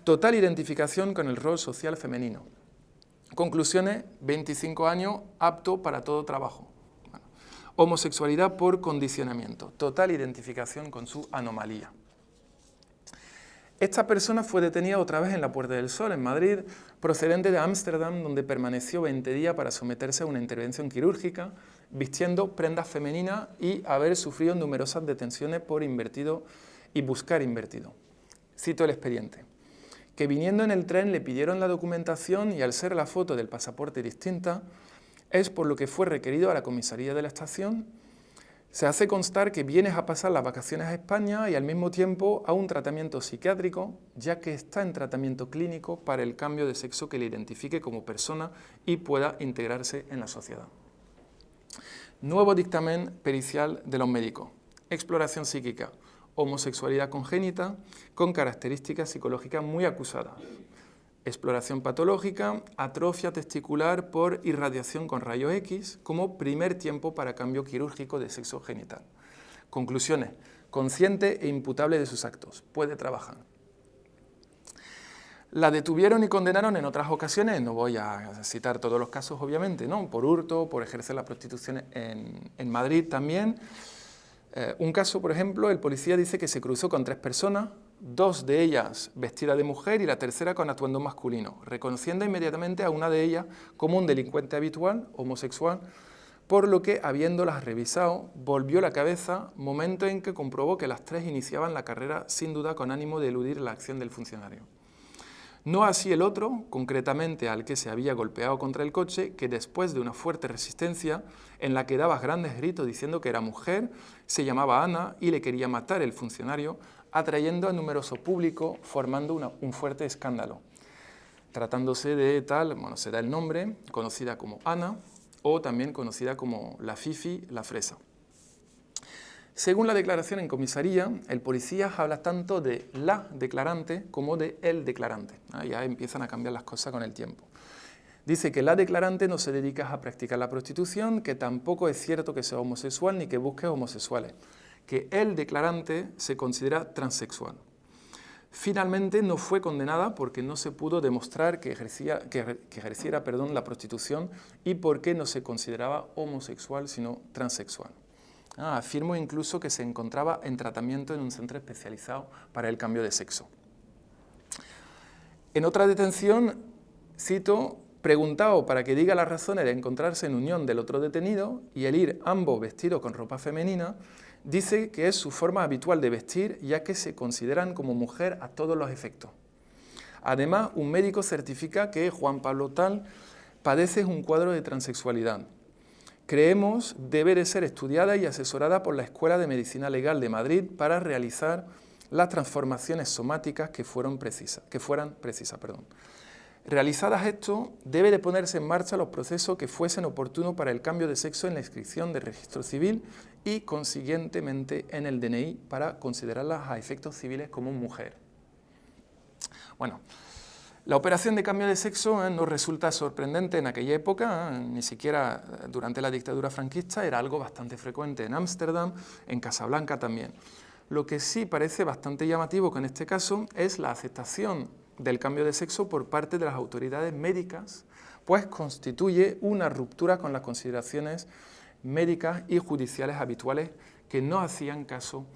total identificación con el rol social femenino. Conclusiones: 25 años, apto para todo trabajo. Bueno, homosexualidad por condicionamiento, total identificación con su anomalía. Esta persona fue detenida otra vez en la Puerta del Sol, en Madrid, procedente de Ámsterdam, donde permaneció 20 días para someterse a una intervención quirúrgica, vistiendo prendas femeninas y haber sufrido numerosas detenciones por invertido y buscar invertido. Cito el expediente: que viniendo en el tren le pidieron la documentación y al ser la foto del pasaporte distinta, es por lo que fue requerido a la comisaría de la estación. Se hace constar que vienes a pasar las vacaciones a España y al mismo tiempo a un tratamiento psiquiátrico, ya que está en tratamiento clínico para el cambio de sexo que le identifique como persona y pueda integrarse en la sociedad. Nuevo dictamen pericial de los médicos. Exploración psíquica. Homosexualidad congénita con características psicológicas muy acusadas. Exploración patológica, atrofia testicular por irradiación con rayos X como primer tiempo para cambio quirúrgico de sexo genital. Conclusiones: consciente e imputable de sus actos, puede trabajar. La detuvieron y condenaron en otras ocasiones, no voy a citar todos los casos obviamente, ¿no?, por hurto, por ejercer la prostitución en Madrid también. Un caso, por ejemplo, el policía dice que se cruzó con 3 personas, 2 de ellas vestidas de mujer y la tercera con atuendo masculino, reconociendo inmediatamente a una de ellas como un delincuente habitual, homosexual, por lo que, habiéndolas revisado, volvió la cabeza, momento en que comprobó que las 3 iniciaban la carrera sin duda con ánimo de eludir la acción del funcionario. No así el otro, concretamente al que se había golpeado contra el coche, que después de una fuerte resistencia, en la que daba grandes gritos diciendo que era mujer, se llamaba Ana y le quería matar el funcionario, atrayendo a numeroso público, formando un fuerte escándalo. Tratándose de tal, bueno, se da el nombre, conocida como Ana, o también conocida como la Fifi, la fresa. Según la declaración en comisaría, el policía habla tanto de la declarante como de el declarante. Ya empiezan a cambiar las cosas con el tiempo. Dice que la declarante no se dedica a practicar la prostitución, que tampoco es cierto que sea homosexual ni que busque homosexuales, que el declarante se considera transexual. Finalmente no fue condenada porque no se pudo demostrar que ejerciera la prostitución y porque no se consideraba homosexual sino transexual. Afirmó incluso que se encontraba en tratamiento en un centro especializado para el cambio de sexo. En otra detención, cito: preguntado para que diga las razones de encontrarse en unión del otro detenido y el ir ambos vestidos con ropa femenina, dice que es su forma habitual de vestir, ya que se consideran como mujer a todos los efectos. Además, un médico certifica que Juan Pablo tal padece un cuadro de transexualidad. Creemos debe de ser estudiada y asesorada por la Escuela de Medicina Legal de Madrid para realizar las transformaciones somáticas que fueran precisas. Realizadas esto, debe de ponerse en marcha los procesos que fuesen oportunos para el cambio de sexo en la inscripción del registro civil y, consiguientemente, en el DNI para considerarlas a efectos civiles como mujer. Bueno, la operación de cambio de sexo no resulta sorprendente en aquella época, ni siquiera durante la dictadura franquista, era algo bastante frecuente en Ámsterdam, en Casablanca también. Lo que sí parece bastante llamativo que en este caso es la aceptación del cambio de sexo por parte de las autoridades médicas, pues constituye una ruptura con las consideraciones médicas y judiciales habituales que no hacían caso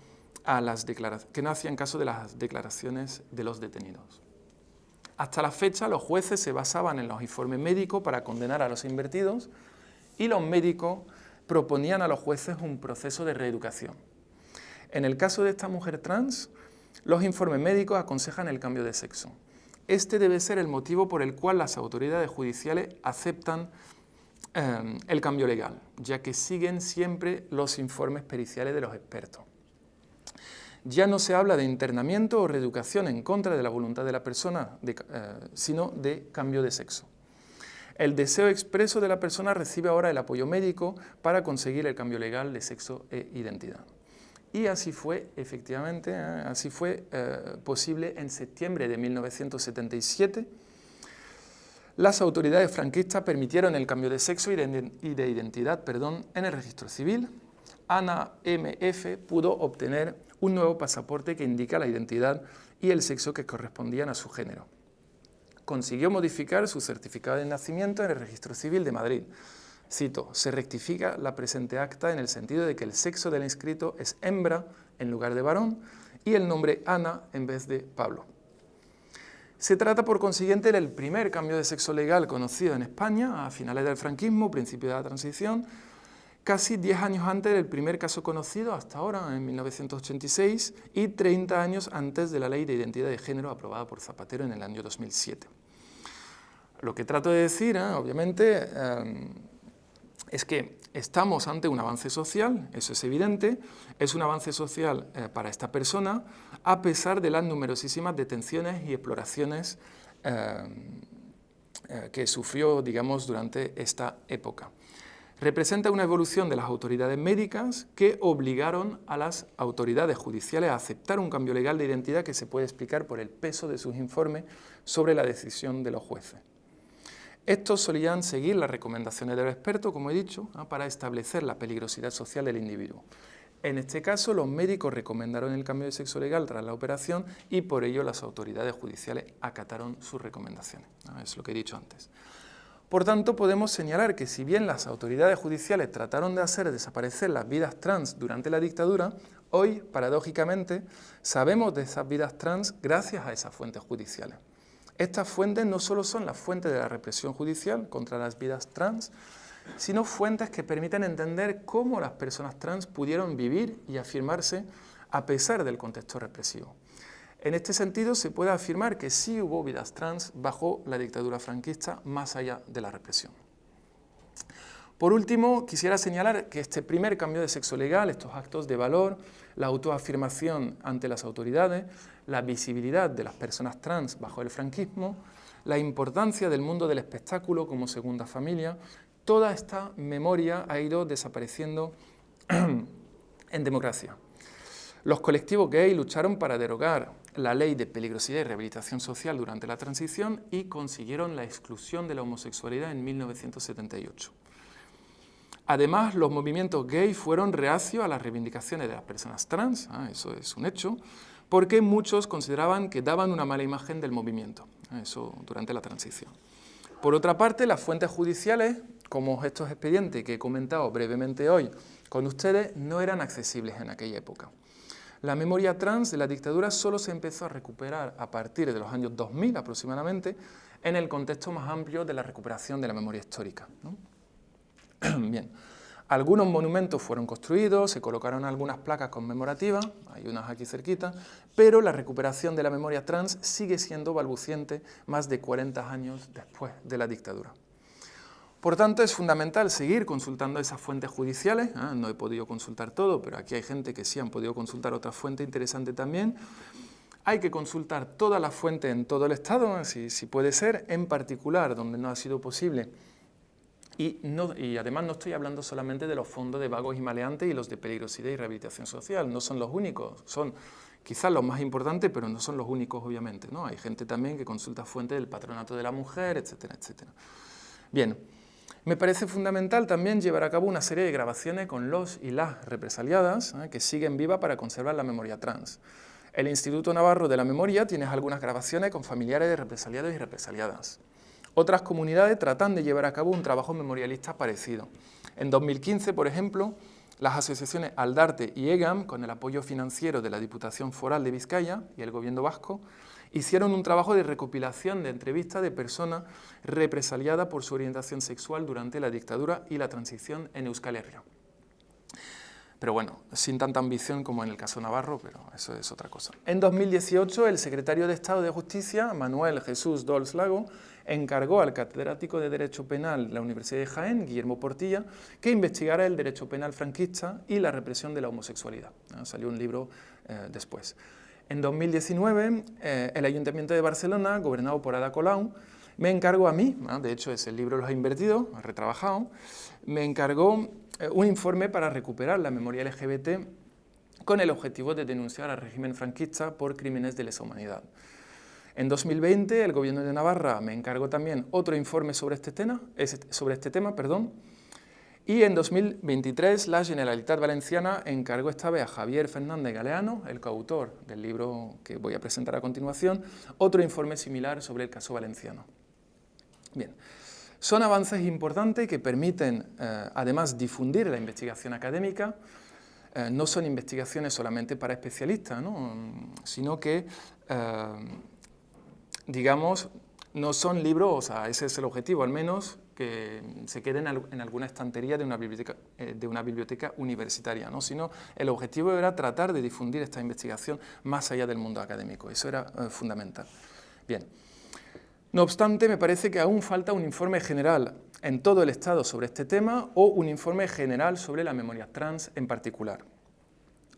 de las declaraciones de los detenidos. Hasta la fecha, los jueces se basaban en los informes médicos para condenar a los invertidos y los médicos proponían a los jueces un proceso de reeducación. En el caso de esta mujer trans, los informes médicos aconsejan el cambio de sexo. Este debe ser el motivo por el cual las autoridades judiciales aceptan el cambio legal, ya que siguen siempre los informes periciales de los expertos. Ya no se habla de internamiento o reeducación en contra de la voluntad de la persona, sino de cambio de sexo. El deseo expreso de la persona recibe ahora el apoyo médico para conseguir el cambio legal de sexo e identidad. Y así fue, efectivamente, posible en septiembre de 1977. Las autoridades franquistas permitieron el cambio de sexo y de identidad en el registro civil. Ana M.F. pudo obtener un nuevo pasaporte que indica la identidad y el sexo que correspondían a su género. Consiguió modificar su certificado de nacimiento en el registro civil de Madrid. Cito, se rectifica la presente acta en el sentido de que el sexo del inscrito es hembra en lugar de varón y el nombre Ana en vez de Pablo. Se trata, por consiguiente, del primer cambio de sexo legal conocido en España a finales del franquismo, principio de la transición, casi 10 años antes del primer caso conocido hasta ahora, en 1986, y 30 años antes de la Ley de Identidad de Género aprobada por Zapatero en el año 2007. Lo que trato de decir, obviamente, es que estamos ante un avance social, eso es evidente, es un avance social para esta persona, a pesar de las numerosísimas detenciones y exploraciones que sufrió, digamos, durante esta época. Representa una evolución de las autoridades médicas que obligaron a las autoridades judiciales a aceptar un cambio legal de identidad que se puede explicar por el peso de sus informes sobre la decisión de los jueces. Estos solían seguir las recomendaciones de los expertos, como he dicho, para establecer la peligrosidad social del individuo. En este caso, los médicos recomendaron el cambio de sexo legal tras la operación y por ello las autoridades judiciales acataron sus recomendaciones. Es lo que he dicho antes. Por tanto, podemos señalar que si bien las autoridades judiciales trataron de hacer desaparecer las vidas trans durante la dictadura, hoy, paradójicamente, sabemos de esas vidas trans gracias a esas fuentes judiciales. Estas fuentes no solo son las fuentes de la represión judicial contra las vidas trans, sino fuentes que permiten entender cómo las personas trans pudieron vivir y afirmarse a pesar del contexto represivo. En este sentido, se puede afirmar que sí hubo vidas trans bajo la dictadura franquista, más allá de la represión. Por último, quisiera señalar que este primer cambio de sexo legal, estos actos de valor, la autoafirmación ante las autoridades, la visibilidad de las personas trans bajo el franquismo, la importancia del mundo del espectáculo como segunda familia, toda esta memoria ha ido desapareciendo en democracia. Los colectivos gay lucharon para derogar la ley de peligrosidad y rehabilitación social durante la transición y consiguieron la exclusión de la homosexualidad en 1978. Además, los movimientos gay fueron reacios a las reivindicaciones de las personas trans, eso es un hecho, porque muchos consideraban que daban una mala imagen del movimiento, eso durante la transición. Por otra parte, las fuentes judiciales, como estos expedientes que he comentado brevemente hoy con ustedes, no eran accesibles en aquella época. La memoria trans de la dictadura solo se empezó a recuperar a partir de los años 2000 aproximadamente, en el contexto más amplio de la recuperación de la memoria histórica, ¿no? Bien, algunos monumentos fueron construidos, se colocaron algunas placas conmemorativas, hay unas aquí cerquita, pero la recuperación de la memoria trans sigue siendo balbuciente más de 40 años después de la dictadura. Por tanto, es fundamental seguir consultando esas fuentes judiciales. No he podido consultar todo, pero aquí hay gente que sí han podido consultar otra fuente interesante también. Hay que consultar todas las fuentes en todo el Estado, si puede ser, en particular, donde no ha sido posible. Y además no estoy hablando solamente de los fondos de vagos y maleantes y los de peligrosidad y rehabilitación social, no son los únicos, son quizás los más importantes, pero no son los únicos, obviamente, ¿no? Hay gente también que consulta fuentes del Patronato de la Mujer, etcétera, etcétera. Bien, me parece fundamental también llevar a cabo una serie de grabaciones con los y las represaliadas, que siguen vivas para conservar la memoria trans. El Instituto Navarro de la Memoria tiene algunas grabaciones con familiares de represaliados y represaliadas. Otras comunidades tratan de llevar a cabo un trabajo memorialista parecido. En 2015, por ejemplo, las asociaciones Aldarte y EGAM, con el apoyo financiero de la Diputación Foral de Vizcaya y el Gobierno vasco, hicieron un trabajo de recopilación de entrevistas de personas represaliadas por su orientación sexual durante la dictadura y la transición en Euskal Herria. Pero bueno, sin tanta ambición como en el caso Navarro, pero eso es otra cosa. En 2018, el secretario de Estado de Justicia, Manuel Jesús Dols Lago, encargó al catedrático de Derecho Penal de la Universidad de Jaén, Guillermo Portilla, que investigara el derecho penal franquista y la represión de la homosexualidad. Salió un libro después. En 2019, el Ayuntamiento de Barcelona, gobernado por Ada Colau, me encargó a mí, de hecho ese libro lo he invertido, retrabajado, me encargó un informe para recuperar la memoria LGBT con el objetivo de denunciar al régimen franquista por crímenes de lesa humanidad. En 2020, el Gobierno de Navarra me encargó también otro informe sobre este tema, y en 2023 la Generalitat Valenciana encargó esta vez a Javier Fernández Galeano, el coautor del libro que voy a presentar a continuación, otro informe similar sobre el caso valenciano. Bien, son avances importantes que permiten, además, difundir la investigación académica. No son investigaciones solamente para especialistas, ¿no? Sino que, digamos, no son libros, o sea, ese es el objetivo, al menos, que se queden en alguna estantería de una biblioteca universitaria, ¿no? Sino el objetivo era tratar de difundir esta investigación más allá del mundo académico. Eso era fundamental. Bien. No obstante, me parece que aún falta un informe general en todo el Estado sobre este tema o un informe general sobre la memoria trans en particular.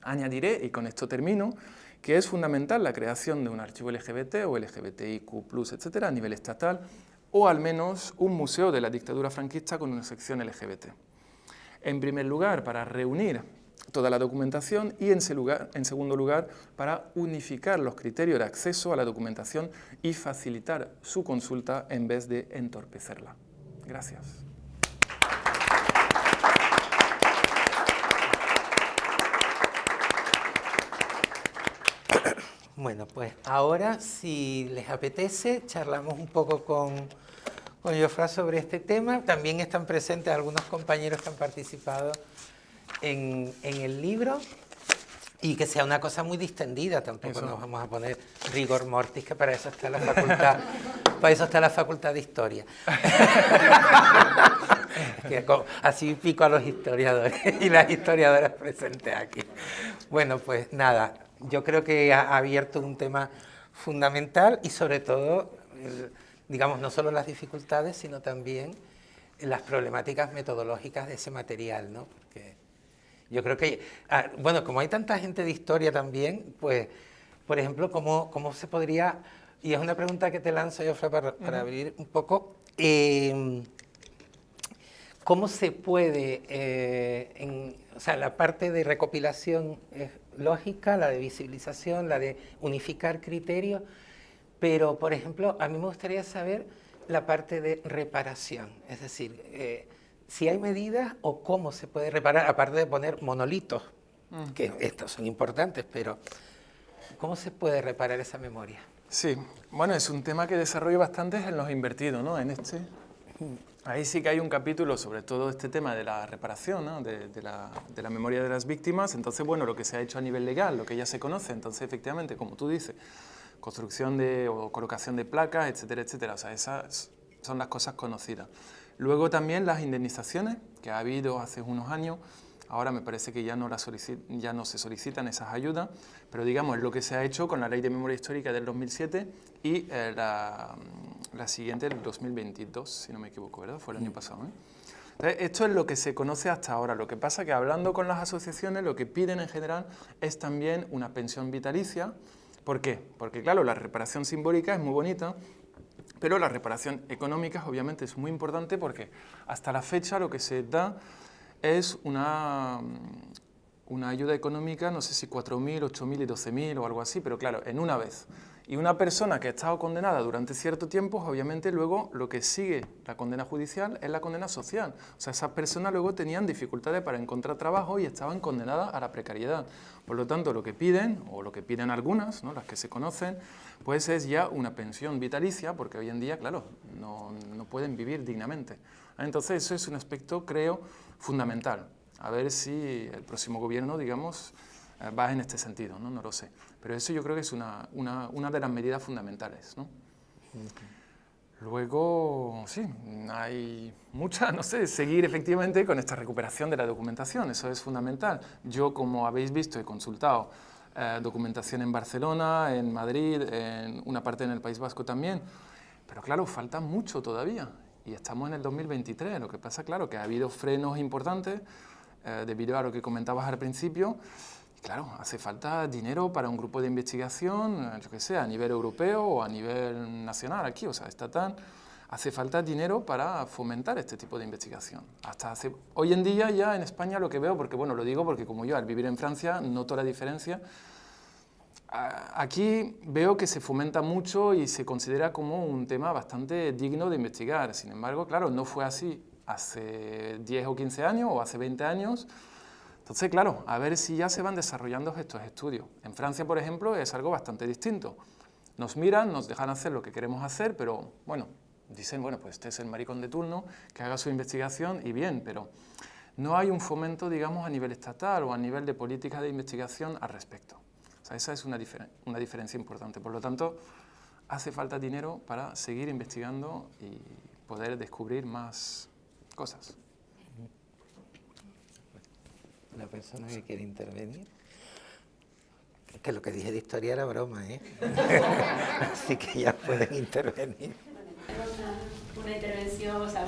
Añadiré, y con esto termino, que es fundamental la creación de un archivo LGBT o LGBTIQ+, etcétera, a nivel estatal, o al menos un museo de la dictadura franquista con una sección LGBT. En primer lugar, para reunir toda la documentación y en segundo lugar para unificar los criterios de acceso a la documentación y facilitar su consulta en vez de entorpecerla. Gracias.
Bueno, pues ahora, si les apetece, charlamos un poco con Jofré sobre este tema. También están presentes algunos compañeros que han participado en el libro, y que sea una cosa muy distendida, tampoco nos vamos a poner rigor mortis, que para eso está la facultad, de Historia. Que así pico a los historiadores y las historiadoras presentes aquí. Bueno, pues nada, yo creo que ha abierto un tema fundamental y sobre todo, digamos, no solo las dificultades, sino también las problemáticas metodológicas de ese material, ¿no? Porque yo creo que, bueno, como hay tanta gente de historia también, pues, por ejemplo, ¿cómo se podría, y es una pregunta que te lanzo, Jofré, para abrir un poco, ¿cómo se puede, o sea, la parte de recopilación es lógica, la de visibilización, la de unificar criterios, pero, por ejemplo, a mí me gustaría saber la parte de reparación, es decir, si hay medidas o cómo se puede reparar, aparte de poner monolitos, que estos son importantes, pero ¿cómo se puede reparar esa memoria?
Sí, bueno, es un tema que desarrollo bastante en los invertidos, ¿no? En este. Ahí sí que hay un capítulo sobre todo este tema de la reparación, ¿no? de la memoria de las víctimas. Entonces, bueno, lo que se ha hecho a nivel legal, lo que ya se conoce. Entonces, efectivamente, como tú dices, construcción o colocación de placas, etcétera, etcétera. O sea, esas son las cosas conocidas. Luego también las indemnizaciones, que ha habido hace unos años. Ahora me parece que ya no se solicitan esas ayudas, pero digamos, es lo que se ha hecho con la Ley de Memoria Histórica del 2007 y la siguiente del 2022, si no me equivoco, ¿verdad? Fue el año pasado, ¿eh? Entonces, esto es lo que se conoce hasta ahora. Lo que pasa es que hablando con las asociaciones, lo que piden en general es también una pensión vitalicia ¿Por qué? Porque claro, la reparación simbólica es muy bonita, pero la reparación económica obviamente es muy importante porque hasta la fecha lo que se da es una ayuda económica, no sé si 4.000, 8.000 y 12.000 o algo así, pero claro, en una vez. Y una persona que ha estado condenada durante cierto tiempo, obviamente luego lo que sigue la condena judicial es la condena social. O sea, esas personas luego tenían dificultades para encontrar trabajo y estaban condenadas a la precariedad. Por lo tanto, lo que piden, o lo que piden algunas, ¿no?, las que se conocen, pues es ya una pensión vitalicia, porque hoy en día, claro, no pueden vivir dignamente. Entonces, eso es un aspecto, creo, fundamental. A ver si el próximo gobierno, digamos, va en este sentido, ¿no? No lo sé. Pero eso yo creo que es una de las medidas fundamentales, ¿no? Luego, sí, hay mucha, no sé, seguir efectivamente con esta recuperación de la documentación, eso es fundamental. Yo, como habéis visto, he consultado documentación en Barcelona, en Madrid, en una parte en el País Vasco también, pero claro, falta mucho todavía y estamos en el 2023, lo que pasa, claro, que ha habido frenos importantes debido a lo que comentabas al principio. Claro, hace falta dinero para un grupo de investigación, yo qué sé, a nivel europeo o a nivel nacional aquí, o sea, estatal. Hace falta dinero para fomentar este tipo de investigación. Hoy en día ya en España lo que veo, porque bueno, lo digo porque como yo al vivir en Francia noto la diferencia, aquí veo que se fomenta mucho y se considera como un tema bastante digno de investigar. Sin embargo, claro, no fue así hace 10 o 15 años o hace 20 años. Entonces, claro, a ver si ya se van desarrollando estos estudios. En Francia, por ejemplo, es algo bastante distinto. Nos miran, nos dejan hacer lo que queremos hacer, pero bueno, dicen, bueno, pues este es el maricón de turno, que haga su investigación y bien, pero no hay un fomento, digamos, a nivel estatal o a nivel de política de investigación al respecto. O sea, esa es una diferencia importante. Por lo tanto, hace falta dinero para seguir investigando y poder descubrir más cosas.
La persona que quiere intervenir. Que lo que dije de historia era broma, ¿eh? Así que ya pueden intervenir.
Una intervención, o sea,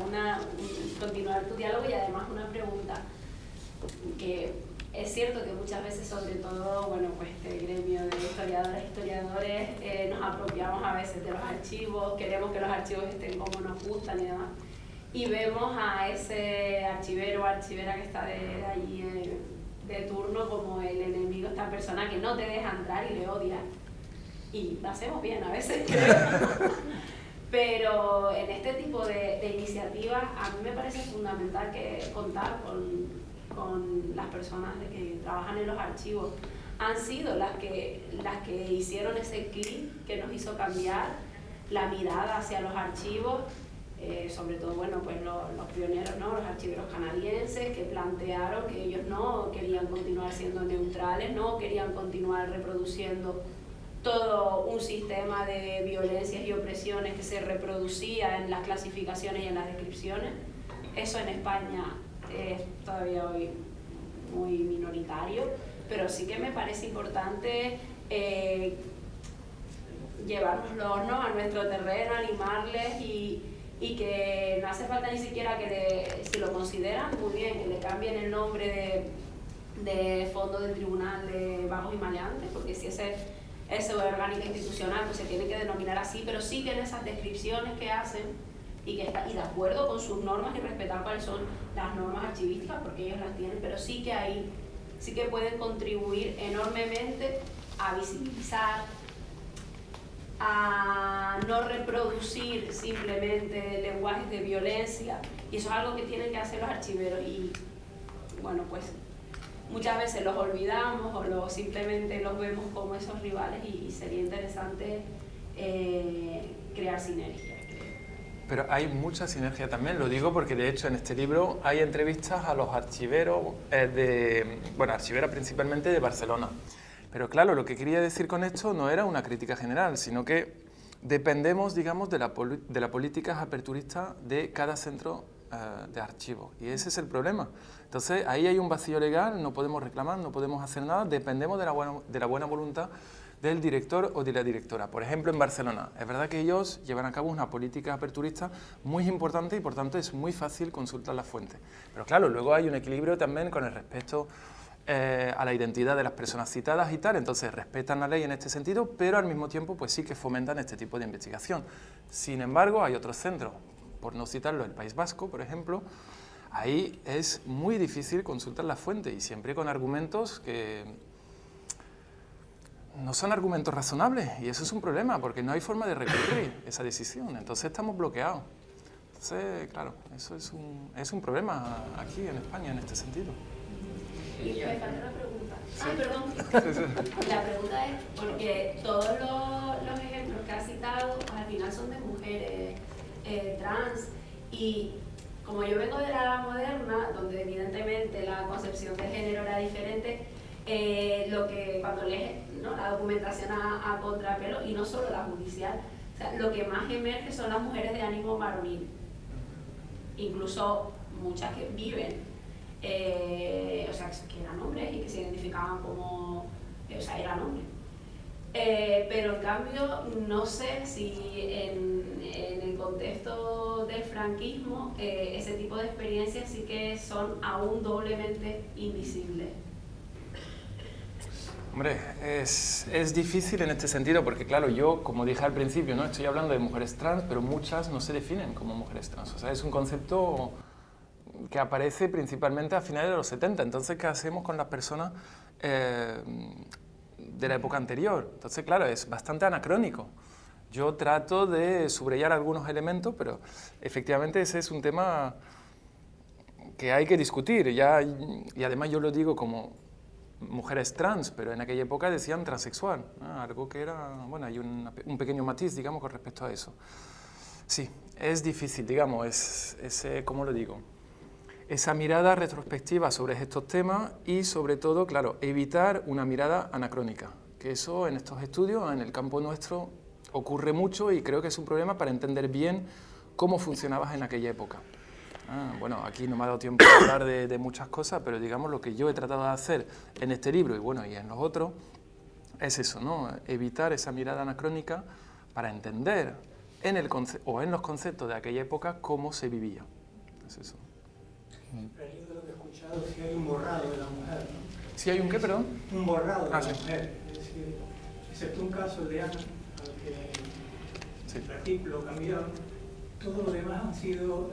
continuar tu diálogo y además una pregunta. Que es cierto que muchas veces, sobre todo, bueno, pues este gremio de historiadores, nos apropiamos a veces de los archivos, queremos que los archivos estén como nos gustan y demás. Y vemos a ese archivero o archivera que está de allí de turno como el enemigo, esta persona que no te deja entrar y le odia. Y lo hacemos bien a veces, creo. Pero en este tipo de iniciativas a mí me parece fundamental que contar con las personas que trabajan en los archivos. Han sido las que hicieron ese clic que nos hizo cambiar la mirada hacia los archivos. Sobre todo, bueno, pues los pioneros, ¿no?, los archiveros canadienses que plantearon que ellos no querían continuar siendo neutrales, no querían continuar reproduciendo todo un sistema de violencias y opresiones que se reproducía en las clasificaciones y en las descripciones. Eso en España es todavía hoy muy minoritario, pero sí que me parece importante llevárnoslos, ¿no?, a nuestro terreno, animarles y que no hace falta ni siquiera que si lo consideran muy bien, que le cambien el nombre de fondo del tribunal de vagos y maleantes, porque si ese orgánica institucional pues se tiene que denominar así, pero sí que en esas descripciones que hacen y de acuerdo con sus normas y respetar cuáles son las normas archivísticas, porque ellos las tienen, pero sí que ahí sí que pueden contribuir enormemente a visibilizar, a no reproducir simplemente lenguajes de violencia, y eso es algo que tienen que hacer los archiveros. Y bueno, pues muchas veces los olvidamos o simplemente los vemos como esos rivales y sería interesante crear sinergias.
Pero hay mucha sinergia también, lo digo porque de hecho en este libro hay entrevistas a los archiveros, archiveras principalmente de Barcelona. Pero claro, lo que quería decir con esto no era una crítica general, sino que dependemos, digamos, de la política aperturista de cada centro de archivo. Y ese es el problema. Entonces, ahí hay un vacío legal, no podemos reclamar, no podemos hacer nada, dependemos de la buena voluntad del director o de la directora. Por ejemplo, en Barcelona, es verdad que ellos llevan a cabo una política aperturista muy importante y por tanto es muy fácil consultar las fuentes. Pero claro, luego hay un equilibrio también con el respeto a la identidad de las personas citadas y tal, entonces respetan la ley en este sentido, pero al mismo tiempo pues sí que fomentan este tipo de investigación. Sin embargo, hay otros centros, por no citarlo, el País Vasco, por ejemplo, ahí es muy difícil consultar la fuente y siempre con argumentos que no son argumentos razonables, y eso es un problema porque no hay forma de recurrir esa decisión, entonces estamos bloqueados. Entonces, claro, eso es un problema aquí en España en este sentido.
Y me falta una pregunta. Ay, perdón. La pregunta es, porque todos los ejemplos que has citado, pues, al final son de mujeres trans, y como yo vengo de la edad moderna, donde evidentemente la concepción de género era diferente, lo que cuando lees, ¿no?, la documentación a contrapelo, y no solo la judicial, o sea, lo que más emerge son las mujeres de ánimo varonil, incluso muchas que viven, o sea, que eran hombres y que se identificaban como, o sea, eran hombres. Pero en cambio, no sé si en el contexto del franquismo ese tipo de experiencias sí que son aún doblemente invisibles.
Hombre, es difícil en este sentido porque, claro, yo, como dije al principio, ¿no?, estoy hablando de mujeres trans, pero muchas no se definen como mujeres trans. O sea, es un concepto que aparece principalmente a finales de los 70. Entonces, ¿qué hacemos con las personas de la época anterior? Entonces, claro, es bastante anacrónico. Yo trato de subrayar algunos elementos, pero efectivamente ese es un tema que hay que discutir. Y además yo lo digo como mujeres trans, pero en aquella época decían transexual, ¿no? Algo que era, bueno, hay un pequeño matiz, digamos, con respecto a eso. Sí, es difícil, digamos, ¿cómo lo digo? Esa mirada retrospectiva sobre estos temas y, sobre todo, claro, evitar una mirada anacrónica, que eso en estos estudios, en el campo nuestro, ocurre mucho y creo que es un problema para entender bien cómo funcionabas en aquella época. Bueno, aquí no me ha dado tiempo de hablar de muchas cosas, pero digamos lo que yo he tratado de hacer en este libro y bueno, y en los otros, es eso, ¿no? Evitar esa mirada anacrónica para entender en los conceptos de aquella época cómo se vivía. Es eso.
Pero yo de lo que he escuchado, si hay un borrado de la mujer, ¿no?
¿Si hay un qué, perdón?
Un borrado de la
sí.
mujer, es decir, excepto un caso de Ana, al que el artículo cambió, todo lo demás han sido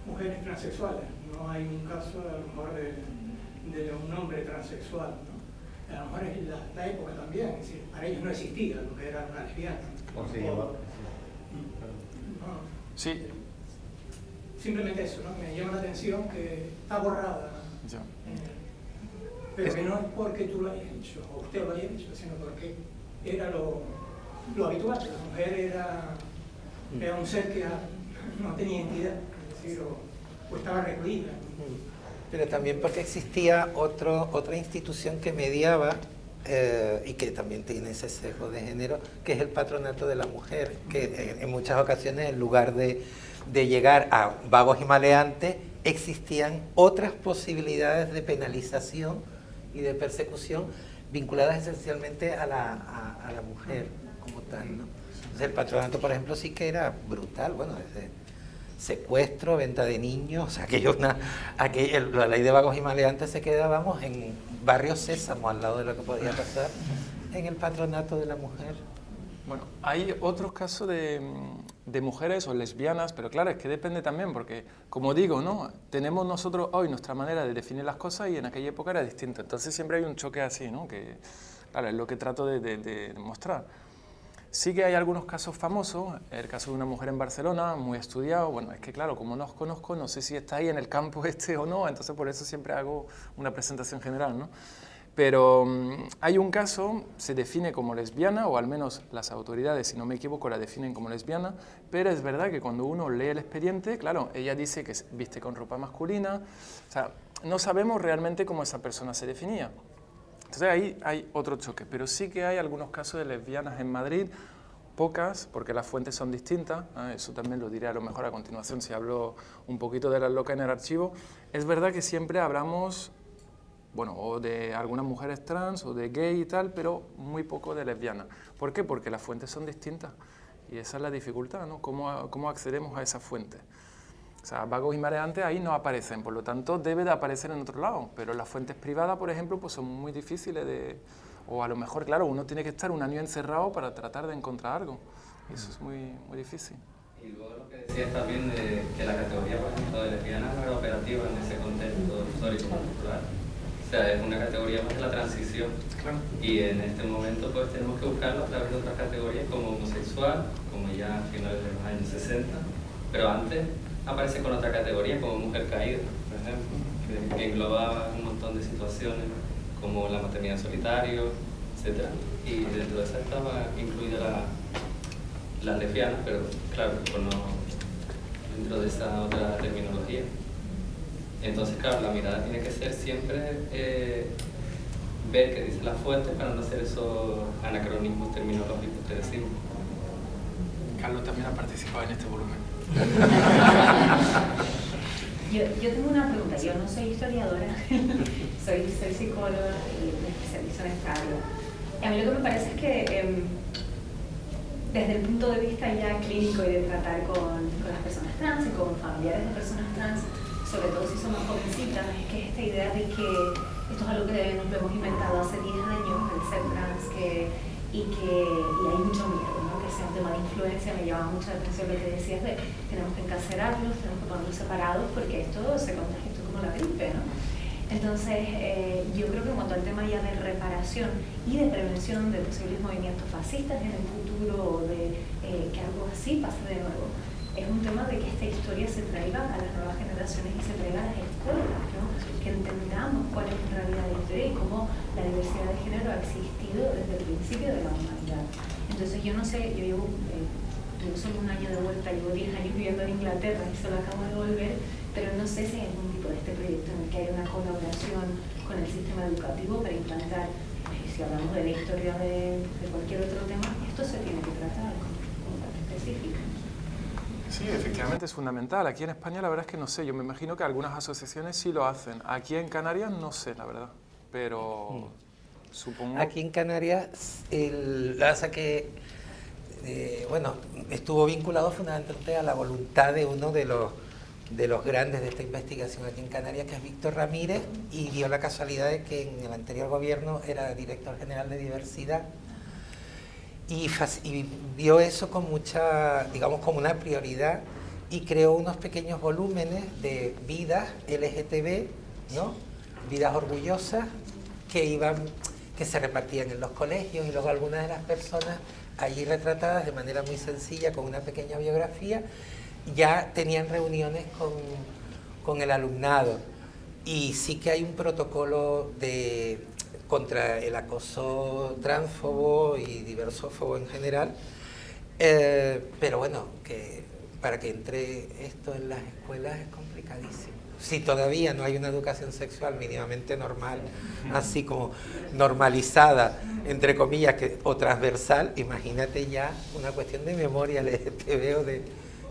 mujeres transexuales. No hay un caso a lo mejor de un hombre transexual, ¿no? A lo mejor es la época también, es decir, para ellos no existía lo que era una lesbiana.
Sí.
Simplemente eso, ¿no? Me llama la atención que está borrada, pero que no es porque tú lo hayas hecho o usted lo haya hecho, sino porque era lo habitual. La mujer era un ser que no tenía identidad, es decir, o estaba recluida.
Pero también porque existía otra institución que mediaba y que también tiene ese sesgo de género, que es el patronato de la mujer, que en muchas ocasiones en lugar de llegar a vagos y maleantes, existían otras posibilidades de penalización y de persecución vinculadas esencialmente a la mujer como tal, ¿no? Entonces el patronato, por ejemplo, sí que era brutal, bueno, desde secuestro, venta de niños, o sea, la ley de vagos y maleantes se queda, vamos, en barrio Sésamo, al lado de lo que podía pasar en el patronato de la mujer.
Bueno, hay otros casos de mujeres o lesbianas, pero claro, es que depende también, porque, como digo, ¿no?, tenemos nosotros hoy nuestra manera de definir las cosas y en aquella época era distinta. Entonces siempre hay un choque así, ¿no?, que, claro, es lo que trato de mostrar. Sí que hay algunos casos famosos, el caso de una mujer en Barcelona, muy estudiado. Bueno, es que claro, como no os conozco, no sé si está ahí en el campo o no, entonces por eso siempre hago una presentación general, ¿no? Pero hay un caso, se define como lesbiana, o al menos las autoridades, si no me equivoco, la definen como lesbiana, pero es verdad que cuando uno lee el expediente, claro, ella dice que viste con ropa masculina, o sea, no sabemos realmente cómo esa persona se definía. Entonces ahí hay otro choque, pero sí que hay algunos casos de lesbianas en Madrid, pocas, porque las fuentes son distintas, eso también lo diré a lo mejor a continuación si hablo un poquito de las locas en el archivo. Es verdad que siempre hablamos, bueno, o de algunas mujeres trans o de gay y tal, pero muy poco de lesbianas. ¿Por qué? Porque las fuentes son distintas y esa es la dificultad, ¿no? ¿Cómo accedemos a esas fuentes? O sea, vagos y mareantes ahí no aparecen, por lo tanto debe de aparecer en otro lado, pero las fuentes privadas, por ejemplo, pues son muy difíciles de... O a lo mejor, claro, uno tiene que estar un año encerrado para tratar de encontrar algo, y eso es muy, muy difícil.
Y luego lo que decías también de que la categoría, por ejemplo, de lesbiana no era operativa en ese contexto histórico-cultural. O sea, es una categoría más de la transición.
Claro.
Y en este momento pues tenemos que buscarlo a través de otras categorías como homosexual, como ya a finales de los años 60, pero antes aparece con otra categoría como mujer caída, por ejemplo, que engloba un montón de situaciones como la maternidad en solitario, etc. Y dentro de esa estaba incluida las lesbianas, pero claro, dentro de esa otra terminología. Entonces, claro, la mirada tiene que ser siempre ver qué dicen las fuentes para no hacer esos anacronismos terminológicos que decimos.
Carlos también ha participado en este volumen.
Yo tengo una pregunta. Yo no soy historiadora, soy psicóloga y me especializo en esta área. A mí lo que me parece es que desde el punto de vista ya clínico y de tratar con las personas trans y con familiares de personas trans, sobre todo si son más jovencitas, es que esta idea de que esto es algo que nos lo hemos inventado hace 10 años, el ser trans, y hay mucho miedo, ¿no? Que sea un tema de influencia. Me llama mucho la atención lo que decías de tenemos que encarcelarlos, tenemos que ponerlos separados porque esto se contagia, esto es como la gripe, ¿no? Entonces, yo creo que en cuanto al tema ya de reparación y de prevención de posibles movimientos fascistas en el futuro o de que algo así pase de nuevo, es un tema de que esta historia se traiga a las nuevas generaciones y se traiga a las escuelas, ¿no? Que entendamos cuál es en realidad la historia y cómo la diversidad de género ha existido desde el principio de la humanidad. Entonces yo no sé, yo llevo solo un año de vuelta, llevo 10 años viviendo en Inglaterra y solo acabo de volver, pero no sé si hay algún tipo de este proyecto en el que hay una colaboración con el sistema educativo para implantar, si hablamos de la historia de cualquier otro tema, esto se tiene que tratar como parte específica.
Sí, efectivamente es fundamental. Aquí en España la verdad es que no sé, yo me imagino que algunas asociaciones sí lo hacen. Aquí en Canarias no sé, la verdad, pero supongo...
Aquí en Canarias, bueno, estuvo vinculado fundamentalmente a la voluntad de uno de los grandes de esta investigación aquí en Canarias, que es Víctor Ramírez, y dio la casualidad de que en el anterior gobierno era director general de diversidad. Y vio eso con mucha, digamos, como una prioridad, y creó unos pequeños volúmenes de vidas LGTB, ¿no? Vidas orgullosas, que se repartían en los colegios, y luego algunas de las personas allí retratadas de manera muy sencilla, con una pequeña biografía, ya tenían reuniones con el alumnado. Y sí que hay un protocolo contra el acoso transfobo y diversófobo en general, pero bueno, que para que entre esto en las escuelas es complicadísimo. Si todavía no hay una educación sexual mínimamente normal, así como normalizada, entre comillas, o transversal, imagínate ya una cuestión de memoria LGTB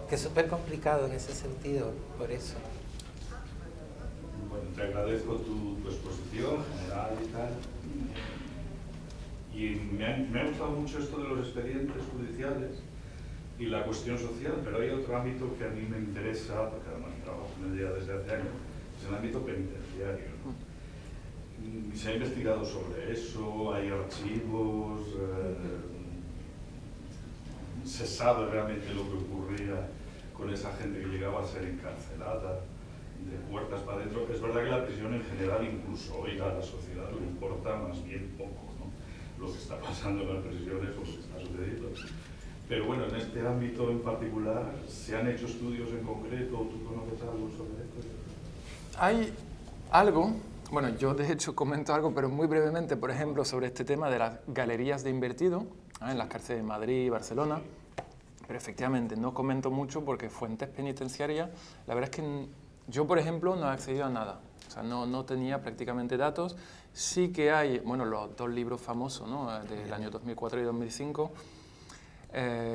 que es súper complicado en ese sentido, por eso.
Bueno, te agradezco tu exposición general y tal. Y me ha gustado mucho esto de los expedientes judiciales y la cuestión social, pero hay otro ámbito que a mí me interesa, porque además trabajo con él ya desde hace años, es el ámbito penitenciario, ¿no? Se ha investigado sobre eso, hay archivos, se sabe realmente lo que ocurría con esa gente que llegaba a ser encarcelada, de puertas para adentro. Es verdad que la prisión en general, incluso hoy a la sociedad le importa más bien poco, ¿no? Lo que está pasando en las prisiones o lo que está sucediendo. Pero bueno, en este ámbito en particular, ¿se han hecho estudios en concreto? ¿Tú conoces algo sobre esto?
Hay algo, bueno, yo de hecho comento algo, pero muy brevemente, por ejemplo, sobre este tema de las galerías de invertido, en las cárceles de Madrid y Barcelona, pero efectivamente no comento mucho porque fuentes penitenciarias, la verdad es que yo, por ejemplo, no he accedido a nada, o sea, no tenía prácticamente datos. Sí que hay, bueno, los dos libros famosos, ¿no? Del año 2004 y 2005,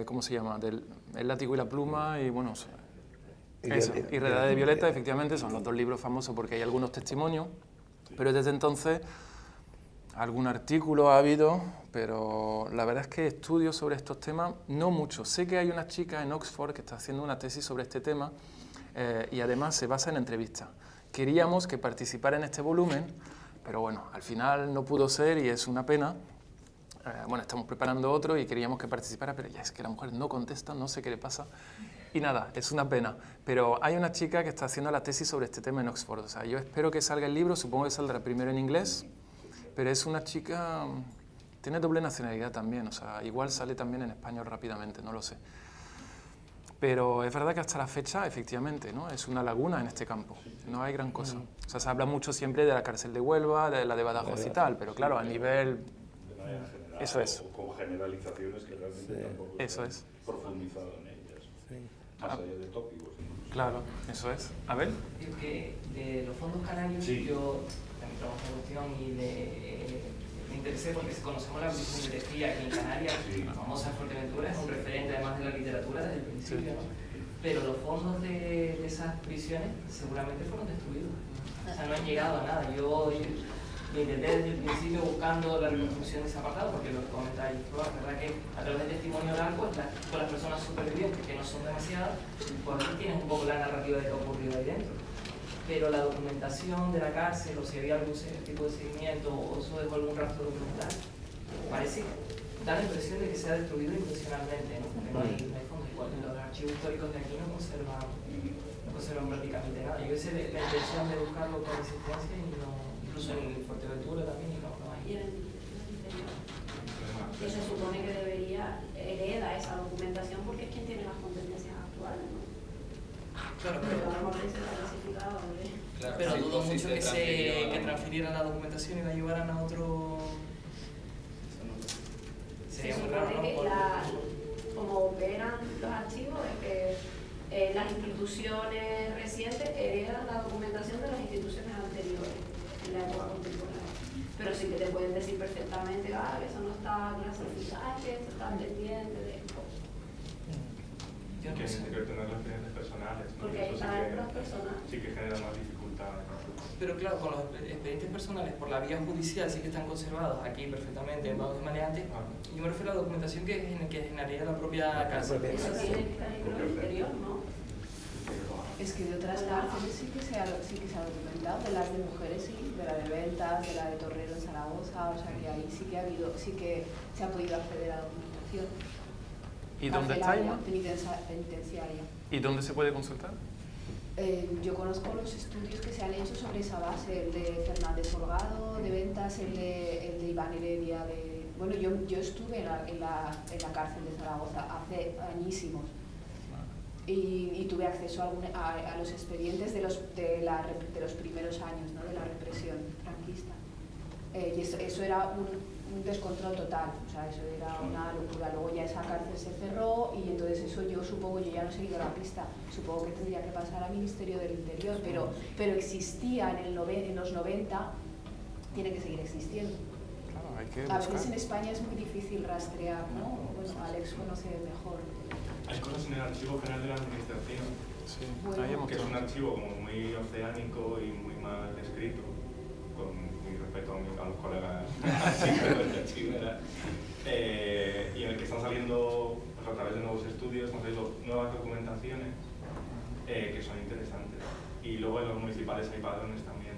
¿cómo se llama? El látigo y la pluma, y bueno, eso, y Redada de Violeta, efectivamente, son los dos libros famosos porque hay algunos testimonios, pero desde entonces algún artículo ha habido, pero la verdad es que estudios sobre estos temas no mucho. Sé que hay una chica en Oxford que está haciendo una tesis sobre este tema, y además se basa en entrevistas. Queríamos que participara en este volumen, pero bueno, al final no pudo ser y es una pena. Bueno, estamos preparando otro y queríamos que participara, pero ya es que la mujer no contesta, no sé qué le pasa. Y nada, es una pena. Pero hay una chica que está haciendo la tesis sobre este tema en Oxford. O sea, yo espero que salga el libro, supongo que saldrá primero en inglés, pero es una chica, tiene doble nacionalidad también, o sea, igual sale también en español rápidamente, no lo sé. Pero es verdad que hasta la fecha, efectivamente, ¿no? Es una laguna en este campo, no hay gran cosa. O sea, se habla mucho siempre de la cárcel de Huelva, de la de Badajoz y tal, pero claro, a nivel...
De manera general,
Eso es.
O con generalizaciones que realmente tampoco
Eso
se
es.
han profundizado en ellas. Más allá de tópicos. Incluso.
Claro, eso es. ¿Abel?
Digo que de los fondos canarios,
Sí.
yo también trabajo en cuestión y me interesé porque conocemos la biblioteca que en Canarias,
Sí.
la famosa Fuerteventura, es un referente además de la literatura desde el principio, ¿no? Pero los fondos de esas prisiones seguramente fueron destruidos. O sea, no han llegado a nada. Yo intenté desde el principio buscando la reconstrucción de ese apartado, porque lo que comentaba Flor, es verdad que a través del testimonio oral, pues con las personas supervivientes, que no son demasiadas, pues aquí tienes un poco la narrativa de lo que ha ocurrido ahí dentro. Pero la documentación de la cárcel, o si había algún tipo de seguimiento, o eso dejó algún rastro documental, parece, da la impresión de que se ha destruido intencionalmente, ¿no? Porque no hay fondos iguales. Los archivos históricos de aquí no conservan prácticamente nada. Yo hice la intención de buscarlo con insistencia y no, incluso en Fuerteventura también, y no hay.
Y en el interior. Que se supone que debería hereda esa documentación porque es quien tiene las competencias actuales, ¿no?
Claro,
Pero a lo mejor se ha clasificado,
Claro,
pero
sí,
dudo
sí,
mucho
se
que
transfirió a-
transfirieran la documentación y la llevaran a otro...
Se
Sería muy raro,
supone
¿no?
que como operan los archivos es que las instituciones recientes heredan la documentación de las instituciones anteriores en la época contemporánea. Pero sí que te pueden decir perfectamente, que eso no está clasificado, que esto está pendiente de esto.
Yo no
Que
sé.
hay que tener las experiencias personales, ¿no?
Porque
Y
ahí
eso
están las personas.
sí que genera más dificultades.
Pero claro, con los expedientes personales por la vía judicial sí que están conservados aquí perfectamente en Vagos y Maleantes. Yo me refiero a la documentación que generaría la propia cárcel.
Eso tiene que estar en el interior, ¿no?
Es que de otras cárceles sí que se ha documentado, de las de mujeres sí, de la de Ventas, de la de Torrero en Zaragoza, o sea que ahí sí que ha habido, sí que se ha podido acceder a la documentación.
¿Y dónde está
Carcelaria,
Ima?
penitenciaria.
¿Y dónde se puede consultar?
Yo conozco los estudios que se han hecho sobre esa base, el de Fernández Holgado, de Ventas, el de Iván Heredia, bueno, yo estuve en la cárcel de Zaragoza hace añísimos y tuve acceso a los expedientes de los primeros años, ¿no? De la represión franquista. Y eso era un descontrol total, o sea, eso era una locura. Luego ya esa cárcel se cerró y entonces eso yo ya no he seguido la pista. Supongo que tendría que pasar al Ministerio del Interior, pero existía en los 90, tiene que seguir existiendo.
Claro, hay que
A veces
buscar.
en España es muy difícil rastrear, ¿no? Bueno, Alex conoce mejor.
Hay cosas en el Archivo General de la Administración,
Sí,
Bueno,
ahí hemos
que es un
quedado.
archivo como muy oceánico y muy mal escrito, con mi respeto a los colegas de archivera, y en el que están saliendo, pues, a través de nuevos estudios, están saliendo nuevas documentaciones que son interesantes. Y luego en los municipales hay padrones también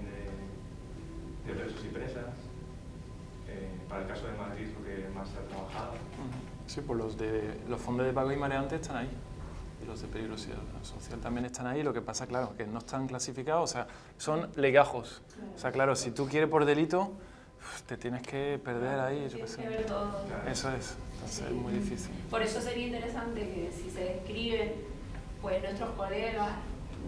de presos y presas. Para el caso de Madrid es lo que más se ha trabajado.
Sí, pues los fondos de Vagos y Maleantes están ahí. Y los de peligrosidad social también están ahí. Lo que pasa, claro, que no están clasificados, o sea, son legajos. O sea, claro, si tú quieres por delito, te tienes que perder ahí, yo qué
Tienes que
sé.
ver todo.
Eso es, entonces es muy difícil.
Por eso sería interesante que si se escriben, pues nuestros colegas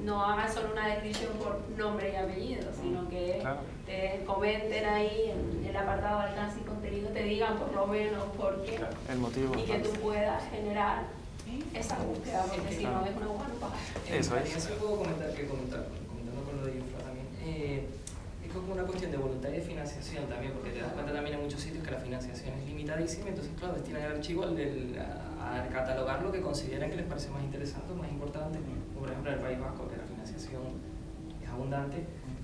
no hagan solo una descripción por nombre y apellido, sino que
Claro.
te comenten ahí en el apartado de alcance y contenido, te digan por lo menos por qué
El motivo.
y que tú puedas generar esa búsqueda, porque si no es una guampa.
Eso es.
Yo sí puedo comentando con lo de Infra también. Es como una cuestión de voluntad y de financiación también, porque te das cuenta también en muchos sitios que la financiación es limitadísima, entonces claro, destinan el archivo a catalogar lo que consideran que les parece más interesante o más importante. Como por ejemplo en el País Vasco, que la financiación es abundante,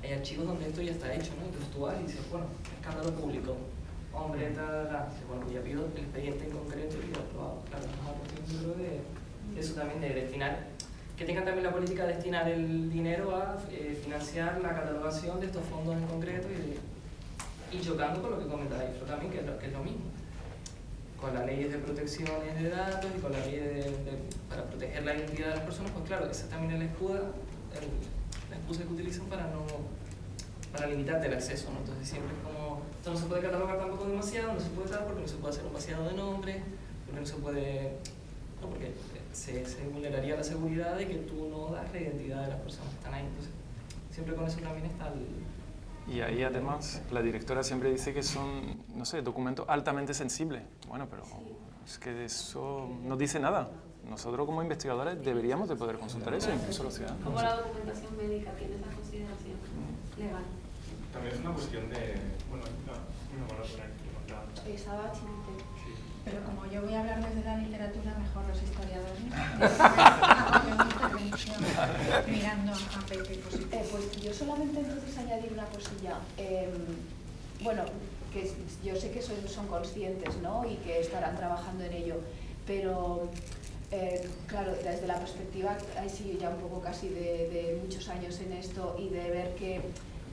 hay archivos donde esto ya está hecho, ¿no? Entonces tú vas y dices, bueno, escándalo público, hombre, dices, bueno, ya pido el expediente en concreto y lo aprobado. Claro, es una cuestión, yo creo, de eso también, de destinar que tengan también la política de destinar el dinero a financiar la catalogación de estos fondos en concreto y chocando con lo que comentaba Ifro también, que es lo mismo. Con las leyes de protecciones de datos y con la ley para proteger la identidad de las personas, pues claro, esa también es la excusa que utilizan para limitarte el acceso, ¿no? Entonces siempre es como, esto no se puede catalogar tampoco demasiado, no se puede dar porque no se puede hacer un vaciado de nombres, porque no se puede, no, porque se vulneraría la seguridad de que tú no das la identidad de las personas que están ahí. Entonces siempre con eso también está el...
Y ahí además la directora siempre dice que son, no sé, documentos altamente sensibles. Bueno, pero es que eso no dice nada. Nosotros como investigadores deberíamos de poder consultar eso, incluso los ciudadanos.
¿Cómo la documentación médica tiene esa consideración legal?
También es una cuestión de... Bueno, no me van a poner.
Estaba Chinite.
Pero como yo voy a hablar desde la literatura, mejor los historiadores. Mirando a Pepe.
Pues yo solamente entonces añadir una cosilla. Bueno, que yo sé que son conscientes, ¿no? Y que estarán trabajando en ello, pero claro, desde la perspectiva, ahí sí ya un poco casi de muchos años en esto y de ver que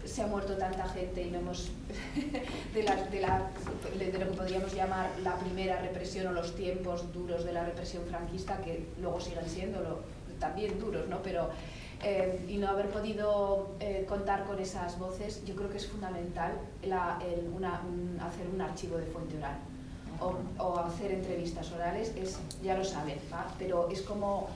se ha muerto tanta gente y no hemos de lo que podríamos llamar la primera represión o los tiempos duros de la represión franquista, que luego siguen siendo también duros, ¿no? Pero y no haber podido contar con esas voces, yo creo que es fundamental hacer un archivo de fuente oral o hacer entrevistas orales, ya lo saben, ¿va? Pero es como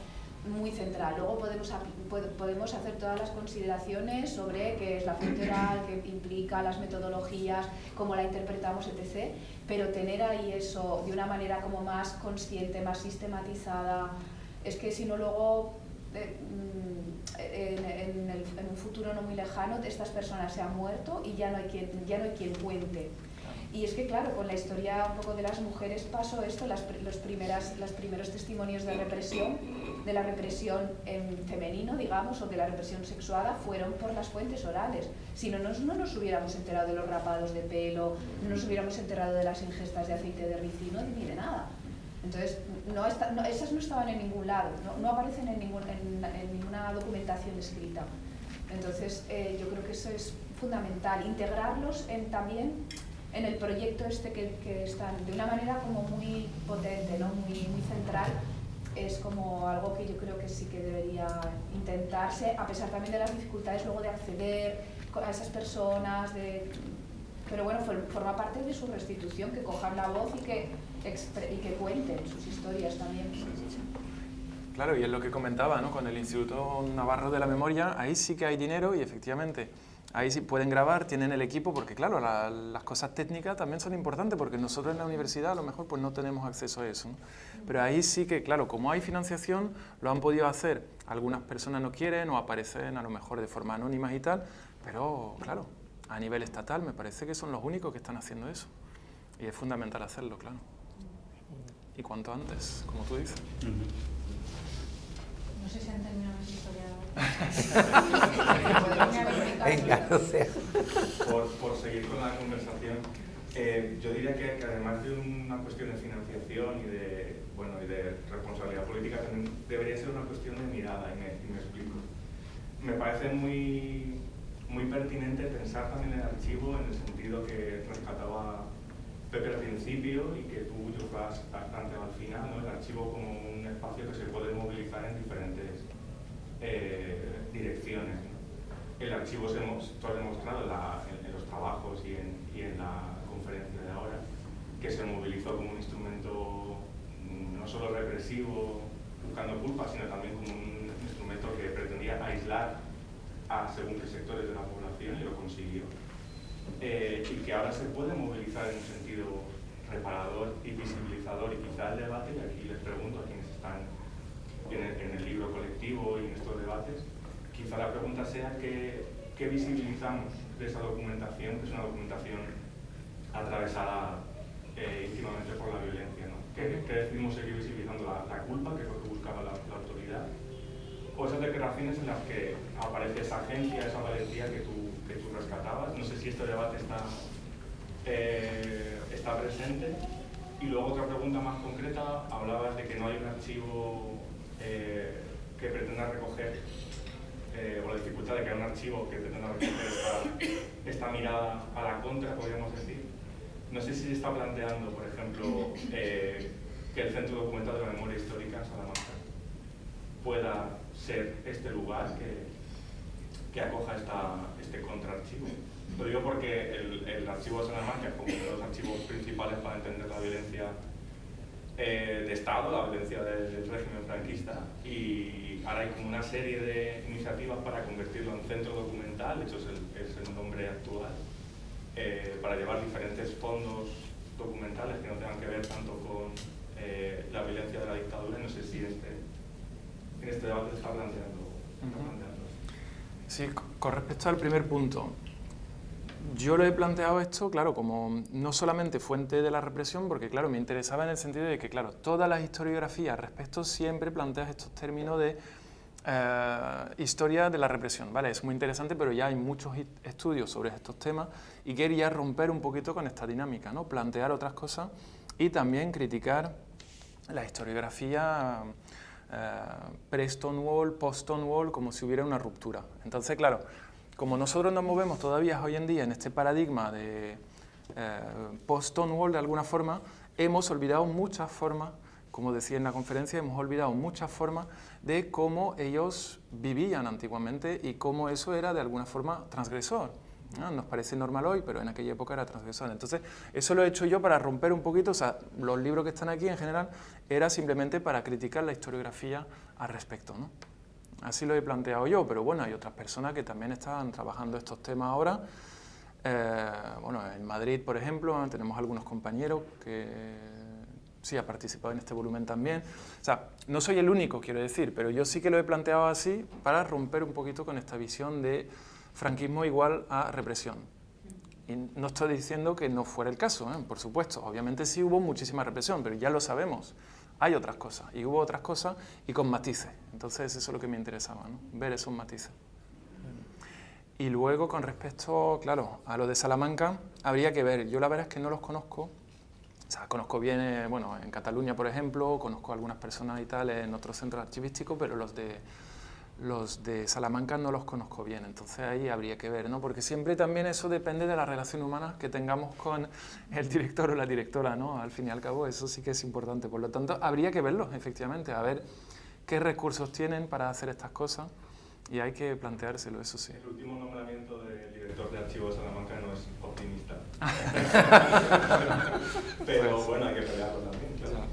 muy central. Luego podemos hacer todas las consideraciones sobre qué es la fuente oral, qué implica, las metodologías, cómo la interpretamos, etc. Pero tener ahí eso de una manera como más consciente, más sistematizada, es que si no luego en un futuro no muy lejano estas personas se han muerto y ya no hay quien cuente. Y es que claro, con la historia un poco de las mujeres pasó esto, los primeros testimonios de la represión en femenino, digamos, o de la represión sexuada, fueron por las fuentes orales. Si no, no nos hubiéramos enterado de los rapados de pelo, no nos hubiéramos enterado de las ingestas de aceite de ricino, ni de nada. Entonces, esas no estaban en ningún lado, no aparecen en ninguna documentación escrita. Entonces, yo creo que eso es fundamental, integrarlos también en el proyecto que están de una manera como muy potente, ¿no? muy central. Es como algo que yo creo que sí que debería intentarse, a pesar también de las dificultades luego de acceder a esas personas, pero bueno, forma parte de su restitución, que cojan la voz y que cuenten sus historias también.
Claro, y es lo que comentaba, ¿no? Con el Instituto Navarro de la Memoria, ahí sí que hay dinero y efectivamente ahí sí pueden grabar, tienen el equipo, porque claro, las cosas técnicas también son importantes, porque nosotros en la universidad a lo mejor pues no tenemos acceso a eso, ¿no? Pero ahí sí que, claro, como hay financiación, lo han podido hacer. Algunas personas no quieren o aparecen a lo mejor de forma anónima y tal, pero claro, a nivel estatal me parece que son los únicos que están haciendo eso. Y es fundamental hacerlo, claro. Y cuanto antes, como tú dices.
No sé si han terminado las historias.
Venga, no sé.
Por seguir con la conversación, yo diría que además de una cuestión de financiación y de responsabilidad política, también debería ser una cuestión de mirada, y me explico. Me parece muy pertinente pensar también en el archivo en el sentido que rescataba Pepe al principio y que tú has planteado al final, ¿no? El archivo como un espacio que se puede movilizar en diferentes direcciones, ¿no? El archivo tú has demostrado en los trabajos y en la conferencia de ahora que se movilizó como un instrumento no solo represivo buscando culpa, sino también como un instrumento que pretendía aislar a según qué sectores de la población, y lo consiguió. Y que ahora se puede movilizar en un sentido reparador y visibilizador, y quizá el debate, y aquí les pregunto a quienes están en el libro colectivo y en estos debates, quizá la pregunta sea ¿qué visibilizamos de esa documentación, que es una documentación atravesada íntimamente por la violencia, ¿no? ¿Qué decidimos seguir visibilizando? ¿La culpa, que es lo que buscaba la autoridad? ¿O esas declaraciones en las que aparece esa agencia, esa valentía que tú rescatabas? No sé si este debate está presente. Y luego otra pregunta más concreta, hablabas de que no hay un archivo que que pretenda recoger, o la dificultad de crear un archivo que pretenda recoger esta mirada a la contra, podríamos decir. No sé si se está planteando, por ejemplo, que el Centro Documental de la Memoria Histórica en Salamanca pueda ser este lugar que acoja este contraarchivo. Lo digo porque el archivo de Salamanca es como uno de los archivos principales para entender la violencia de Estado, la violencia del régimen franquista, y ahora hay como una serie de iniciativas para convertirlo en centro documental, de hecho es el nombre actual, para llevar diferentes fondos documentales que no tengan que ver tanto con la violencia de la dictadura. No sé si en este debate se está planteando.
Sí, con respecto al primer punto, yo lo he planteado esto, claro, como no solamente fuente de la represión, porque claro, me interesaba en el sentido de que, claro, todas las historiografías respecto siempre plantean estos términos de historia de la represión, ¿vale? Es muy interesante, pero ya hay muchos estudios sobre estos temas y quería romper un poquito con esta dinámica, ¿no? Plantear otras cosas y también criticar la historiografía pre-Stonewall, post-Stonewall, como si hubiera una ruptura. Entonces, claro, como nosotros nos movemos todavía hoy en día en este paradigma de post-Stonewall, de alguna forma, hemos olvidado muchas formas, como decía en la conferencia, hemos olvidado muchas formas de cómo ellos vivían antiguamente y cómo eso era de alguna forma transgresor. ¿No? Nos parece normal hoy, pero en aquella época era transgresor. Entonces, eso lo he hecho yo para romper un poquito, o sea, los libros que están aquí en general, era simplemente para criticar la historiografía al respecto, ¿no? Así lo he planteado yo, pero bueno, hay otras personas que también están trabajando estos temas ahora. Bueno, en Madrid, por ejemplo, tenemos algunos compañeros que sí han participado en este volumen también. O sea, no soy el único, quiero decir, pero yo sí que lo he planteado así para romper un poquito con esta visión de franquismo igual a represión. Y no estoy diciendo que no fuera el caso, por supuesto. Obviamente sí hubo muchísima represión, pero ya lo sabemos. Hay otras cosas, y hubo otras cosas, y con matices. Entonces eso es lo que me interesaba, ¿no? Ver esos matices. Y luego, con respecto, claro, a lo de Salamanca, habría que ver. Yo la verdad es que no los conozco. O sea, conozco bien, bueno, en Cataluña, por ejemplo, conozco a algunas personas y tal en otros centros archivísticos, pero los de Salamanca no los conozco bien, entonces ahí habría que ver, ¿no? Porque siempre también eso depende de la relación humana que tengamos con el director o la directora, ¿no? Al fin y al cabo, eso sí que es importante. Por lo tanto, habría que verlos, efectivamente, a ver qué recursos tienen para hacer estas cosas y hay que planteárselo, eso sí.
El último nombramiento del director de archivos de Salamanca no es optimista. Pero pues, bueno, hay que pelearlo también, claro.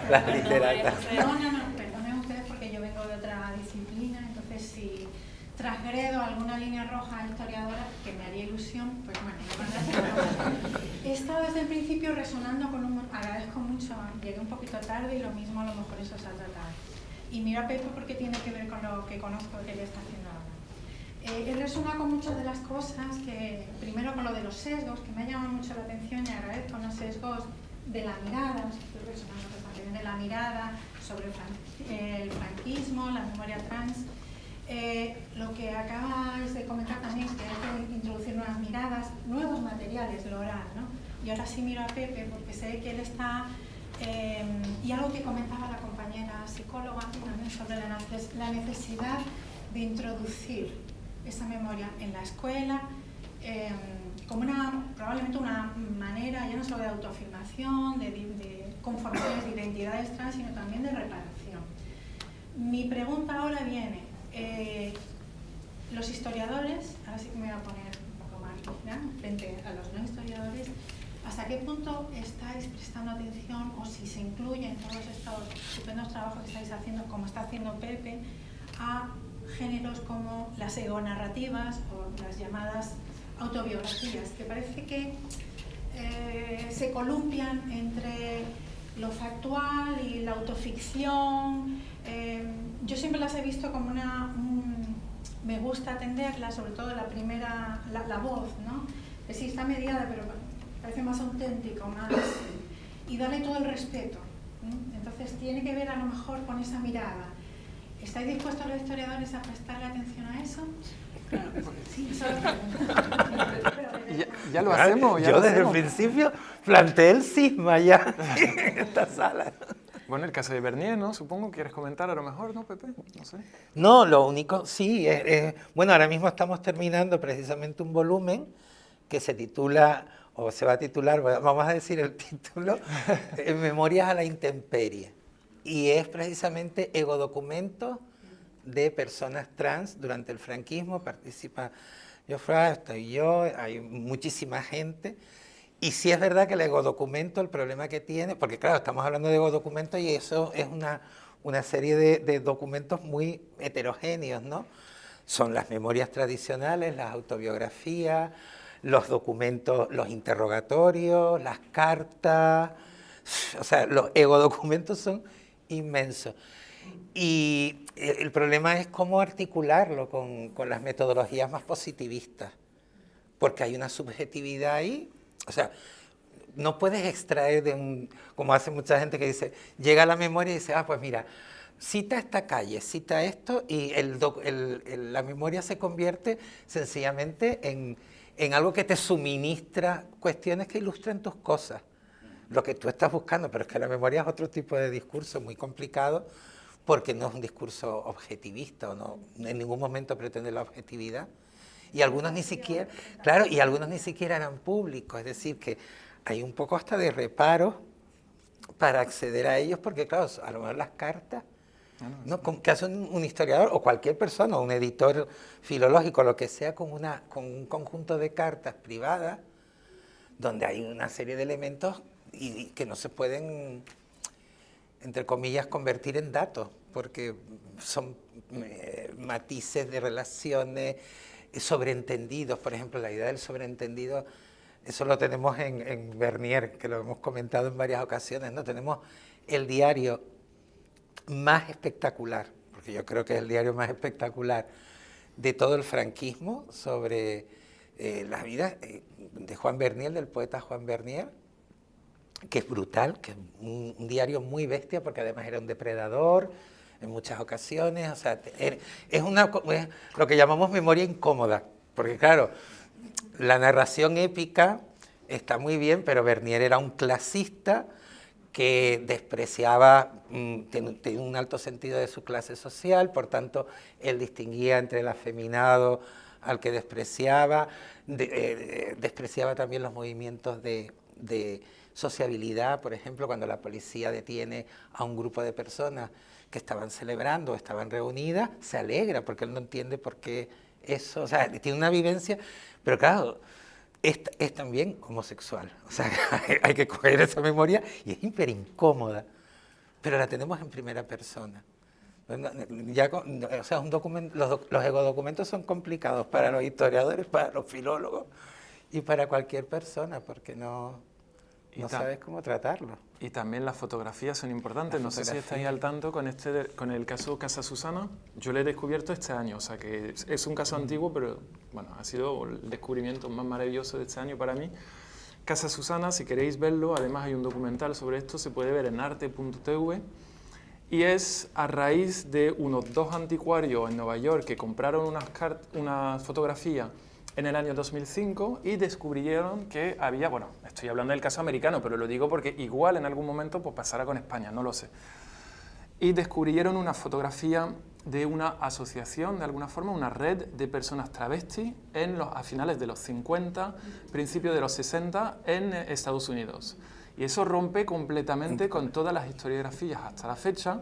La literata. No, perdonen ustedes porque yo vengo de otra disciplina, entonces si transgredo alguna línea roja historiadora, que me haría ilusión, pues bueno, he estado desde el principio resonando con agradezco mucho, llegué un poquito tarde y lo mismo a lo mejor eso se ha tratado. Y miro a Pepe porque tiene que ver con lo que conozco que él está haciendo ahora. He resonado con muchas de las cosas, que primero con lo de los sesgos, que me ha llamado mucho la atención y agradezco los sesgos de la mirada, estoy resonando también de la mirada sobre el franquismo, la memoria trans. Lo que acabas de comentar también, que hay que introducir nuevas miradas, nuevos materiales, lo oral, ¿no? Y ahora sí miro a Pepe porque sé que él está, y algo que comentaba la compañera psicóloga también sobre la necesidad de introducir esa memoria en la escuela, como probablemente una manera, ya no solo de autoafirmación, de conformaciones de identidades trans, sino también de reparación. Mi pregunta ahora viene, los historiadores, ahora sí que me voy a poner un poco más rígida frente a los no historiadores, ¿hasta qué punto estáis prestando atención o si se incluye en todos estos estupendos trabajos que estáis haciendo, como está haciendo Pepe, a géneros como las egonarrativas o las llamadas autobiografías, que parece que se columpian entre lo factual y la autoficción? Yo siempre las he visto como me gusta atenderlas, sobre todo la primera, la voz, ¿no? Que sí está mediada, pero parece más auténtico, más, y darle todo el respeto, ¿no? Entonces tiene que ver a lo mejor con esa mirada. ¿Estáis dispuestos los historiadores a prestarle atención a eso?
Claro, sí.
Eso lo pregunto.
Ya lo hacemos.
Yo desde el principio planteé el cisma ya en esta sala.
Bueno, el caso de Bernier, ¿no? Supongo que quieres comentar a lo mejor, ¿no, Pepe? No sé.
No, lo único, sí, bueno, ahora mismo estamos terminando precisamente un volumen que se titula, o se va a titular, vamos a decir el título, Memorias a la intemperie. Y es precisamente egodocumentos de personas trans durante el franquismo. Participa Jofra, estoy yo, hay muchísima gente. Y sí es verdad que el egodocumento, el problema que tiene, porque claro, estamos hablando de egodocumentos y eso es una serie de documentos muy heterogéneos, ¿no? Son las memorias tradicionales, las autobiografías, los documentos, los interrogatorios, las cartas, o sea, los egodocumentos son inmensos. Y el problema es cómo articularlo con las metodologías más positivistas, porque hay una subjetividad ahí. O sea, no puedes extraer de un, como hace mucha gente que dice, llega a la memoria y dice, ah, pues mira, cita esta calle, cita esto, y la memoria se convierte sencillamente en algo que te suministra cuestiones que ilustran tus cosas, lo que tú estás buscando, pero es que la memoria es otro tipo de discurso muy complicado, porque no es un discurso objetivista, o no, en ningún momento pretende la objetividad. Y algunos ni siquiera, claro, y algunos ni siquiera eran públicos, es decir, que hay un poco hasta de reparo para acceder a ellos, porque claro, a lo mejor las cartas, ¿no? Que hace un historiador o cualquier persona, un editor filológico, lo que sea, con un conjunto de cartas privadas, donde hay una serie de elementos y que no se pueden, entre comillas, convertir en datos, porque son matices de relaciones, sobreentendidos. Por ejemplo, la idea del sobreentendido, eso lo tenemos en Bernier, que lo hemos comentado en varias ocasiones, ¿no? Tenemos el diario más espectacular, porque yo creo que es el diario más espectacular de todo el franquismo sobre la vida de Juan Bernier, del poeta Juan Bernier, que es brutal, que es un diario muy bestia, porque además era un depredador en muchas ocasiones. O sea, es lo que llamamos memoria incómoda, porque claro, la narración épica está muy bien, pero Bernier era un clasista que despreciaba, tenía un alto sentido de su clase social, por tanto, él distinguía entre el afeminado al que despreciaba, despreciaba también los movimientos de sociabilidad. Por ejemplo, cuando la policía detiene a un grupo de personas que estaban celebrando, estaban reunidas, se alegra, porque él no entiende por qué eso, o sea, tiene una vivencia, pero claro, es también homosexual, o sea, hay que coger esa memoria y es hiper incómoda, pero la tenemos en primera persona. Ya, o sea, los egodocumentos son complicados para los historiadores, para los filólogos y para cualquier persona, porque no sabes cómo tratarlo.
Y también las fotografías son importantes. No sé si estáis al tanto con el caso Casa Susana. Yo lo he descubierto este año, o sea que es un caso antiguo, pero bueno, ha sido el descubrimiento más maravilloso de este año para mí. Casa Susana, si queréis verlo, además hay un documental sobre esto, se puede ver en arte.tv, y es a raíz de unos 2 anticuarios en Nueva York que compraron una fotografía en el año 2005 y descubrieron que había, bueno, estoy hablando del caso americano, pero lo digo porque igual en algún momento pues pasará con España, no lo sé. Y descubrieron una fotografía de una asociación, de alguna forma, una red de personas travestis a finales de los 50, principios de los 60 en Estados Unidos. Y eso rompe completamente con todas las historiografías hasta la fecha.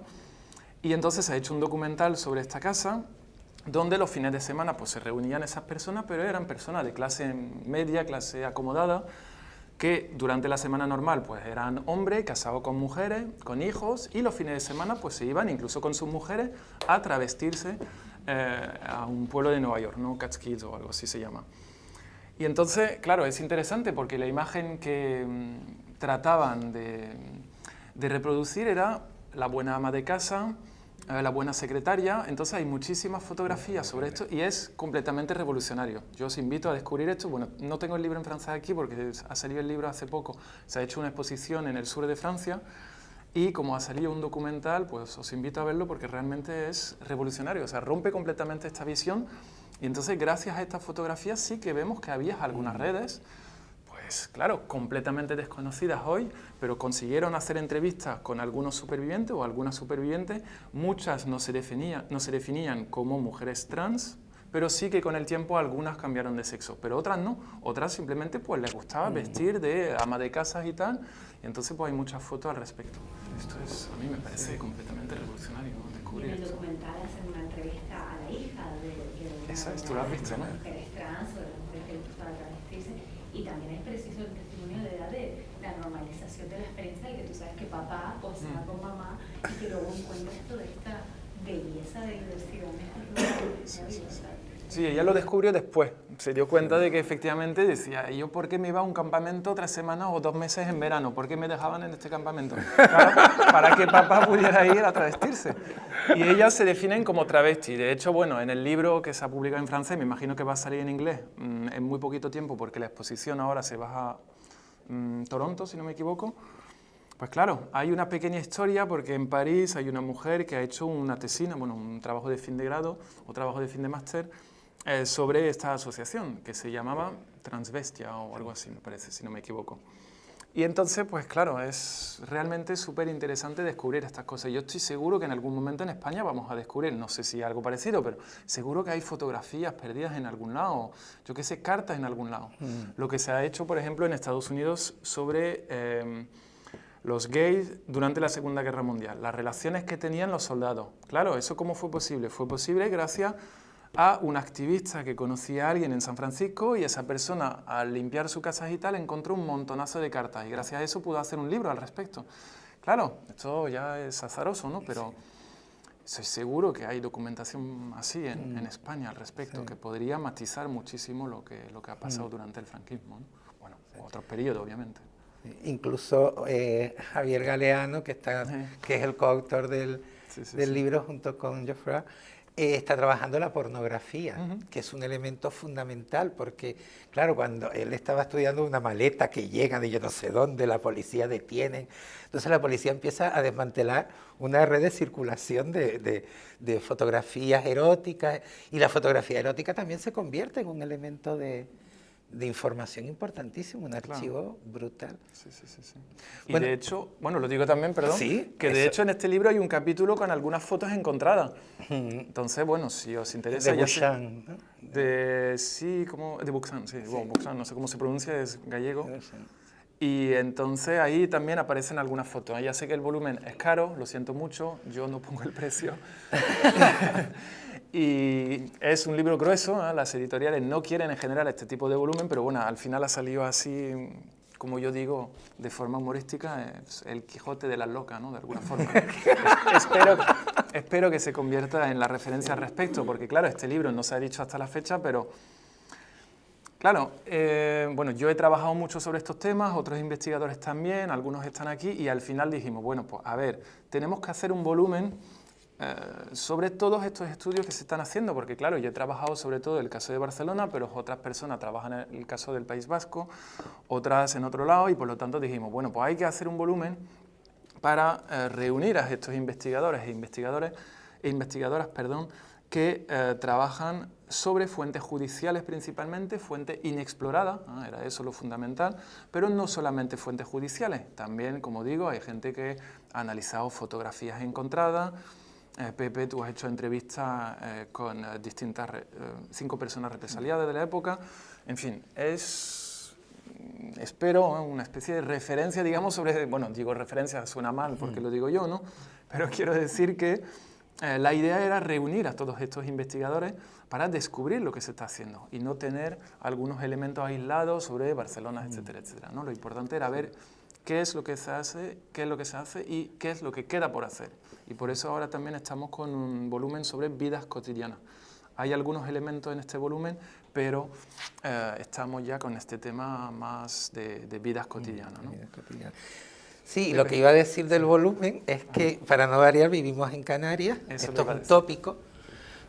Y entonces se ha hecho un documental sobre esta casa, donde los fines de semana pues, se reunían esas personas, pero eran personas de clase media, clase acomodada, que durante la semana normal pues, eran hombres casados con mujeres, con hijos, y los fines de semana pues, se iban incluso con sus mujeres a travestirse a un pueblo de Nueva York, ¿no? Catskills o algo así se llama. Y entonces, claro, es interesante porque la imagen que trataban de reproducir era la buena ama de casa, la buena secretaria. Entonces hay muchísimas fotografías sobre esto y es completamente revolucionario. Yo os invito a descubrir esto. Bueno, no tengo el libro en francés aquí porque ha salido el libro hace poco. Se ha hecho una exposición en el sur de Francia Y como ha salido un documental, pues os invito a verlo porque realmente es revolucionario, o sea, rompe completamente esta visión. Y entonces, gracias a estas fotografías, sí que vemos que había algunas redes, pues claro, completamente desconocidas hoy, pero consiguieron hacer entrevistas con algunos supervivientes o algunas supervivientes. Muchas no se definían como mujeres trans, pero sí que con el tiempo algunas cambiaron de sexo, pero otras no, otras simplemente pues les gustaba vestir de ama de casas y tal, y entonces pues hay muchas fotos al respecto. Esto es, a mí me parece completamente revolucionario, ¿no? Descubrir
en el
esto.
documental hacen una entrevista a la hija de
Esa es, tú la has visto, ¿no?
las mujeres trans o de las mujeres que les gustaba travestirse, y también es preciso el testimonio de la normalización de la experiencia de que tú sabes que papá pues se va con mamá y que luego encuentras toda esta belleza de diversidad en
Sí, ella lo descubrió después, se dio cuenta de que efectivamente decía, ¿y yo por qué me iba a un campamento 3 semanas o 2 meses en verano? ¿Por qué me dejaban en este campamento? Claro, para que papá pudiera ir a travestirse. Y ellas se definen como travesti. De hecho, bueno, en el libro que se ha publicado en francés, me imagino que va a salir en inglés en muy poquito tiempo, porque la exposición ahora se va a Toronto, si no me equivoco. Pues claro, hay una pequeña historia porque en París hay una mujer que ha hecho una tesina, bueno, un trabajo de fin de grado o trabajo de fin de máster sobre esta asociación que se llamaba Transvestia o algo así, me parece, si no me equivoco. Y entonces, pues claro, es realmente súper interesante descubrir estas cosas. Yo estoy seguro que en algún momento en España vamos a descubrir, no sé si algo parecido, pero seguro que hay fotografías perdidas en algún lado, yo qué sé, cartas en algún lado. Lo que se ha hecho, por ejemplo, en Estados Unidos sobre los gays durante la Segunda Guerra Mundial, las relaciones que tenían los soldados. Claro, ¿eso cómo fue posible? Fue posible gracias a un activista que conocía a alguien en San Francisco y esa persona, al limpiar su casa y tal, encontró un montonazo de cartas y gracias a eso pudo hacer un libro al respecto. Claro, esto ya es azaroso, ¿no? Pero estoy seguro que hay documentación así en España al respecto, que podría matizar muchísimo lo que ha pasado durante el franquismo, ¿no? Bueno, otros periodos, obviamente.
Incluso Javier Galeano, que es el coautor del libro junto con Geoffroy, está trabajando la pornografía, que es un elemento fundamental, porque, claro, cuando él estaba estudiando una maleta que llega de yo no sé dónde, la policía detiene, entonces la policía empieza a desmantelar una red de circulación de fotografías eróticas, y la fotografía erótica también se convierte en un elemento de información importantísimo, un archivo brutal.
Sí. Y bueno, de hecho, bueno, lo digo también, perdón, que de hecho en este libro hay un capítulo con algunas fotos encontradas. Entonces, bueno, si os interesa...
De Buxan, ¿no?
De Buxan, sí. Bueno, Buxan, no sé cómo se pronuncia, es gallego. Y entonces ahí también aparecen algunas fotos. Ya sé que el volumen es caro, lo siento mucho, yo no pongo el precio. Y es un libro grueso, ¿eh? Las editoriales no quieren en general este tipo de volumen, pero bueno, al final ha salido así, como yo digo, de forma humorística, es el Quijote de las locas, ¿no? De alguna forma. Espero que se convierta en la referencia al respecto, porque claro, este libro no se ha dicho hasta la fecha, pero claro, bueno, yo he trabajado mucho sobre estos temas, otros investigadores también, algunos están aquí, y al final dijimos, bueno, pues a ver, tenemos que hacer un volumen sobre todos estos estudios que se están haciendo, porque claro, yo he trabajado sobre todo el caso de Barcelona, pero otras personas trabajan en el caso del País Vasco, otras en otro lado, y por lo tanto dijimos, bueno, pues hay que hacer un volumen para reunir a estos investigadores e investigadoras, que trabajan sobre fuentes judiciales principalmente, fuentes inexploradas, era eso lo fundamental, pero no solamente fuentes judiciales, también, como digo, hay gente que ha analizado fotografías encontradas. Pepe, tú has hecho entrevistas con distintas 5 personas represaliadas de la época. En fin, espero, una especie de referencia, digamos, sobre... Bueno, digo referencia, suena mal porque lo digo yo, ¿no? Pero quiero decir que la idea era reunir a todos estos investigadores para descubrir lo que se está haciendo y no tener algunos elementos aislados sobre Barcelona, etcétera, etcétera, ¿no? Lo importante era ver qué es lo que se hace, qué es lo que se hace y qué es lo que queda por hacer. Y por eso ahora también estamos con un volumen sobre vidas cotidianas. Hay algunos elementos en este volumen, pero estamos ya con este tema más de vidas cotidianas, ¿no?
Sí, lo que iba a decir del volumen es que, para no variar, vivimos en Canarias, esto es un tópico,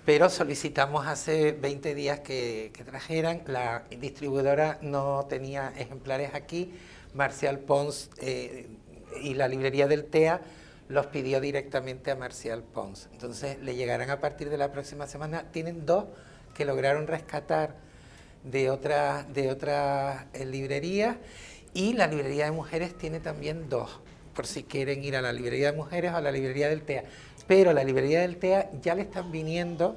pero solicitamos hace 20 días que trajeran, la distribuidora no tenía ejemplares aquí, Marcial Pons y la librería del TEA los pidió directamente a Marcial Pons. Entonces le llegarán a partir de la próxima semana. Tienen 2 que lograron rescatar de otras librerías, y la librería de mujeres tiene también 2, por si quieren ir a la librería de mujeres o a la librería del TEA. Pero a la librería del TEA ya le están viniendo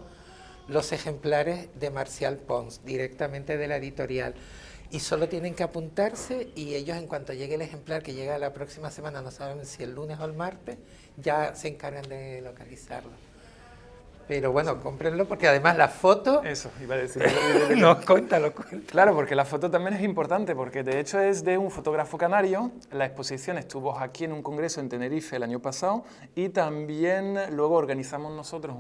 los ejemplares de Marcial Pons directamente de la editorial, y solo tienen que apuntarse, y ellos, en cuanto llegue el ejemplar, que llega la próxima semana, no saben si el lunes o el martes, ya se encargan de localizarlo. Pero bueno, cómprenlo, porque además la foto...
Eso, iba a decir.
No, cuéntalo.
Claro, porque la foto también es importante, porque de hecho es de un fotógrafo canario. La exposición estuvo aquí en un congreso en Tenerife el año pasado, y también luego organizamos nosotros,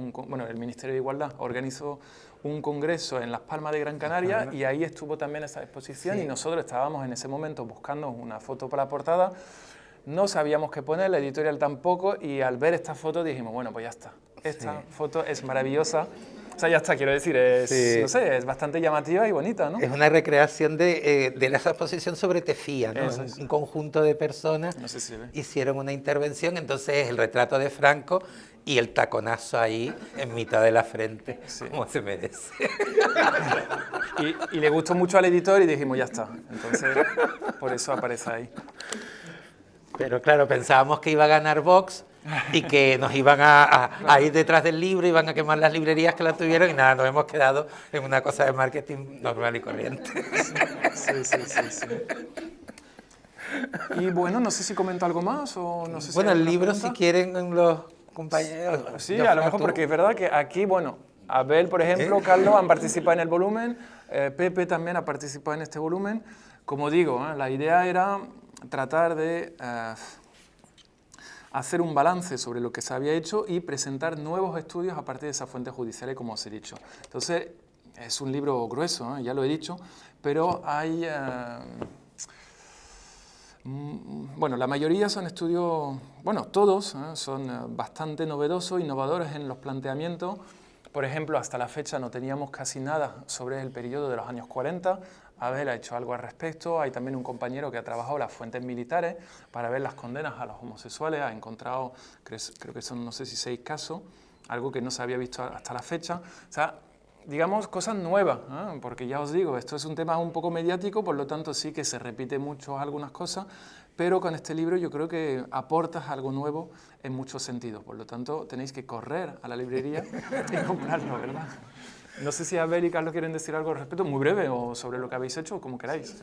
el Ministerio de Igualdad organizó un congreso en Las Palmas de Gran Canaria, y ahí estuvo también esa exposición, sí. Y nosotros estábamos en ese momento buscando una foto para la portada. No sabíamos qué poner, la editorial tampoco, y al ver esta foto dijimos, bueno, pues ya está. Esta foto es maravillosa. O sea, ya está, quiero decir, no sé, es bastante llamativa y bonita, ¿no?
Es una recreación de la exposición sobre Tefía, ¿no? Un conjunto de personas hicieron una intervención, entonces el retrato de Franco y el taconazo ahí en mitad de la frente, como se merece.
Y le gustó mucho al editor y dijimos, ya está. Entonces, por eso aparece ahí.
Pero claro, pensábamos que iba a ganar Vox y que nos iban a ir detrás del libro, iban a quemar las librerías que la tuvieron, y nada, nos hemos quedado en una cosa de marketing normal y corriente.
Sí. Y bueno, no sé si comento algo más o no sé si...
Bueno, el libro, si quieren los compañeros...
Sí, a lo mejor, porque es verdad que aquí, bueno, Abel, por ejemplo, Carlos han participado en el volumen, Pepe también ha participado en este volumen. Como digo, la idea era tratar de hacer un balance sobre lo que se había hecho y presentar nuevos estudios a partir de esas fuentes judiciales, como os he dicho. Entonces, es un libro grueso, ya lo he dicho, pero hay... bueno, la mayoría son estudios, bueno, todos son bastante novedosos, innovadores en los planteamientos. Por ejemplo, hasta la fecha no teníamos casi nada sobre el periodo de los años 40. Abel ha hecho algo al respecto. Hay también un compañero que ha trabajado las fuentes militares para ver las condenas a los homosexuales. Ha encontrado, creo que son, no sé si 6 casos, algo que no se había visto hasta la fecha. O sea, digamos, cosas nuevas, porque ya os digo, esto es un tema un poco mediático, por lo tanto sí que se repite mucho algunas cosas, pero con este libro yo creo que aportas algo nuevo en muchos sentidos. Por lo tanto, tenéis que correr a la librería y comprarlo, ¿verdad? No sé si Abel y Carlos quieren decir algo al respecto, muy breve, o sobre lo que habéis hecho, como queráis.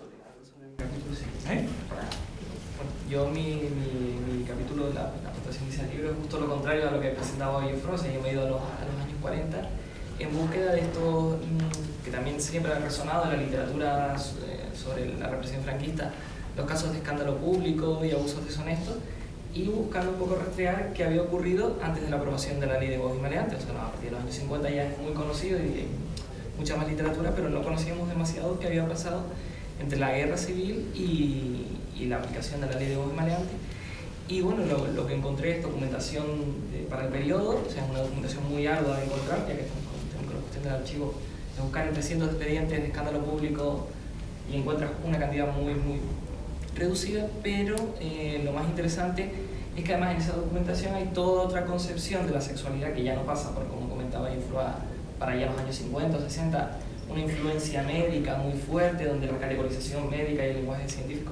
Yo, mi capítulo de la presentación inicial del libro es justo lo contrario a lo que presentaba hoy Frost. Yo me he ido a los años 40 en búsqueda de esto que también siempre ha resonado en la literatura sobre la represión franquista, los casos de escándalo público y abusos deshonestos, y buscando un poco rastrear qué había ocurrido antes de la aprobación de la ley de voz y maleantes. O sea, a partir de los años 50 ya es muy conocido y hay mucha más literatura, pero no conocíamos demasiado qué había pasado entre la guerra civil y la aplicación de la ley de voz y maleantes. Y bueno, lo que encontré es documentación para el periodo, o sea, es una documentación muy ardua de encontrar, ya que estamos con la cuestión del archivo, de buscar entre cientos de expedientes de escándalo público y encuentras una cantidad muy reducida, pero lo más interesante es que además en esa documentación hay toda otra concepción de la sexualidad que ya no pasa por, como comentaba Influa, para allá los años 50 o 60, una influencia médica muy fuerte, donde la categorización médica y el lenguaje científico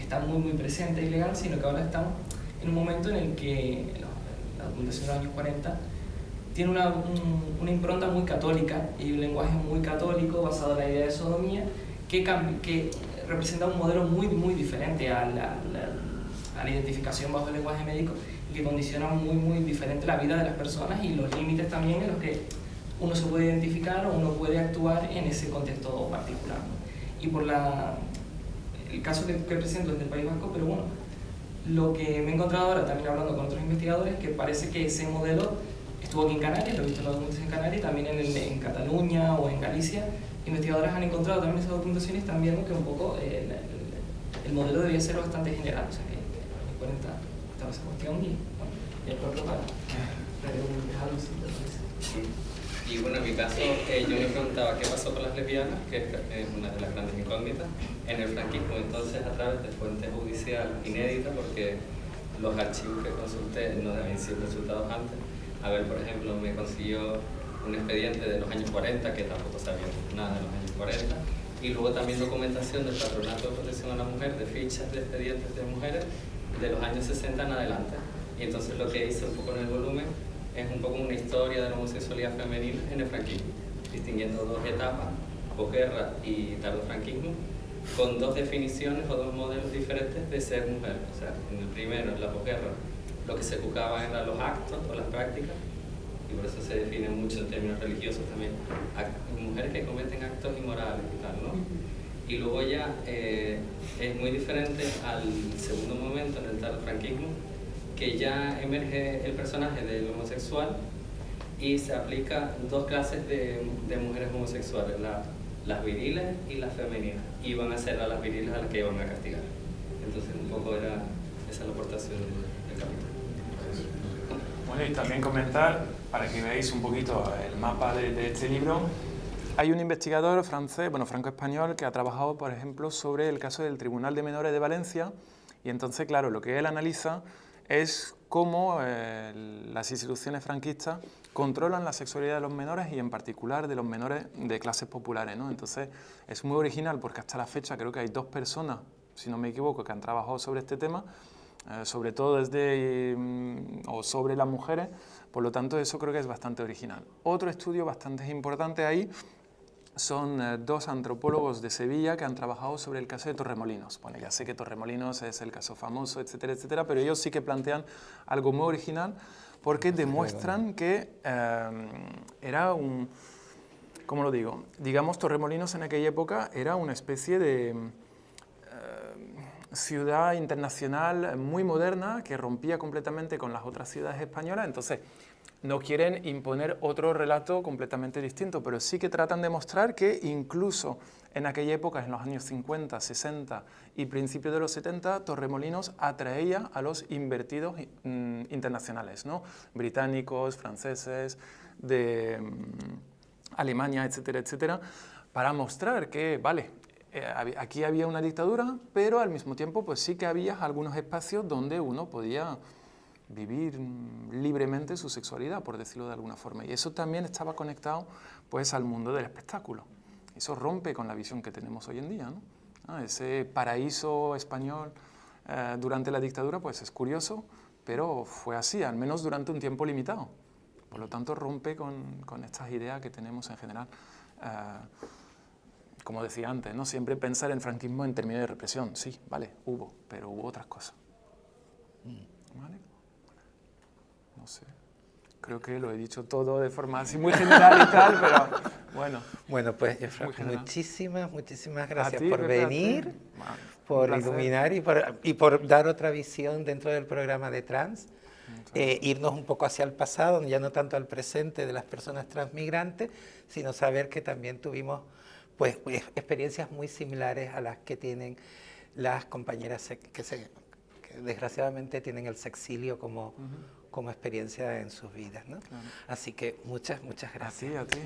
está muy presente y legal, sino que ahora estamos en un momento en el que la documentación de los años 40 tiene una impronta muy católica y un lenguaje muy católico basado en la idea de sodomía, que representa un modelo muy diferente a la identificación bajo el lenguaje médico, y que condiciona muy diferente la vida de las personas y los límites también en los que uno se puede identificar o uno puede actuar en ese contexto particular, ¿no? Y por el caso que presento es del País Vasco, pero bueno, lo que me he encontrado ahora también hablando con otros investigadores, que parece que ese modelo estuvo aquí en Canarias, lo he visto en la documentación en Canarias, y también en Cataluña o en Galicia. Investigadores han encontrado también esa documentación y están viendo que un poco el modelo debía ser bastante general, o sea que en los 40 estaba esa cuestión y bueno, y el propio para dejarlo así.
Y bueno, en mi caso, yo me preguntaba qué pasó con las lesbianas, que es una de las grandes incógnitas, en el franquismo. Entonces, a través de fuentes judiciales inéditas, porque los archivos que consulté no habían sido consultados antes. A ver, por ejemplo, me consiguió un expediente de los años 40, que tampoco sabía nada de los años 40, y luego también documentación del Patronato de Protección a la Mujer, de fichas de expedientes de mujeres de los años 60 en adelante. Y entonces lo que hice un poco en el volumen es un poco una historia de la homosexualidad femenina en el franquismo, distinguiendo dos etapas, posguerra y tardofranquismo, con dos definiciones o dos modelos diferentes de ser mujer. O sea, en el primero, en la posguerra, lo que se juzgaba eran los actos o las prácticas, y por eso se define mucho en términos religiosos también, mujeres que cometen actos inmorales y tal, ¿no? Y luego ya es muy diferente al segundo momento, en el tardofranquismo, que ya emerge el personaje del homosexual y se aplica dos clases de mujeres homosexuales, las viriles y las femeninas, y van a ser a las viriles a las que van a castigar. Entonces un poco era esa la aportación del capítulo.
Bueno, y también comentar, para que veáis un poquito el mapa de este libro, hay un investigador francés, bueno, franco-español, que ha trabajado, por ejemplo, sobre el caso del Tribunal de Menores de Valencia, y entonces, claro, lo que él analiza es cómo las instituciones franquistas controlan la sexualidad de los menores y en particular de los menores de clases populares, ¿no? Entonces es muy original porque hasta la fecha creo que hay 2 personas, si no me equivoco, que han trabajado sobre este tema, sobre todo o sobre las mujeres, por lo tanto eso creo que es bastante original. Otro estudio bastante importante ahí son 2 antropólogos de Sevilla que han trabajado sobre el caso de Torremolinos. Bueno, ya sé que Torremolinos es el caso famoso, etcétera, etcétera, pero ellos sí que plantean algo muy original porque demuestran que era un... ¿Cómo lo digo? Digamos, Torremolinos en aquella época era una especie de ciudad internacional muy moderna que rompía completamente con las otras ciudades españolas, entonces no quieren imponer otro relato completamente distinto, pero sí que tratan de mostrar que incluso en aquella época, en los años 50, 60 y principios de los 70, Torremolinos atraía a los invertidos internacionales, ¿no? Británicos, franceses, de Alemania, etcétera, etcétera, para mostrar que, vale, aquí había una dictadura, pero al mismo tiempo pues sí que había algunos espacios donde uno podía vivir libremente su sexualidad, por decirlo de alguna forma. Y eso también estaba conectado pues al mundo del espectáculo. Eso rompe con la visión que tenemos hoy en día, ¿no? Ese paraíso español durante la dictadura pues es curioso, pero fue así, al menos durante un tiempo limitado. Por lo tanto rompe con estas ideas que tenemos en general. Como decía antes, ¿no? Siempre pensar en franquismo en términos de represión. Sí, vale, hubo, pero hubo otras cosas. ¿Vale? No sé. Creo que lo he dicho todo de forma así muy general y tal, pero bueno.
Bueno, pues muchísimas gracias
ti,
por
Pepe,
venir, por iluminar y por dar otra visión dentro del programa de trans. Irnos un poco hacia el pasado, ya no tanto al presente de las personas transmigrantes, sino saber que también tuvimos pues experiencias muy similares a las que tienen las compañeras que desgraciadamente tienen el sexilio como experiencia en sus vidas, ¿no? Claro. Así que muchas gracias.
A ti.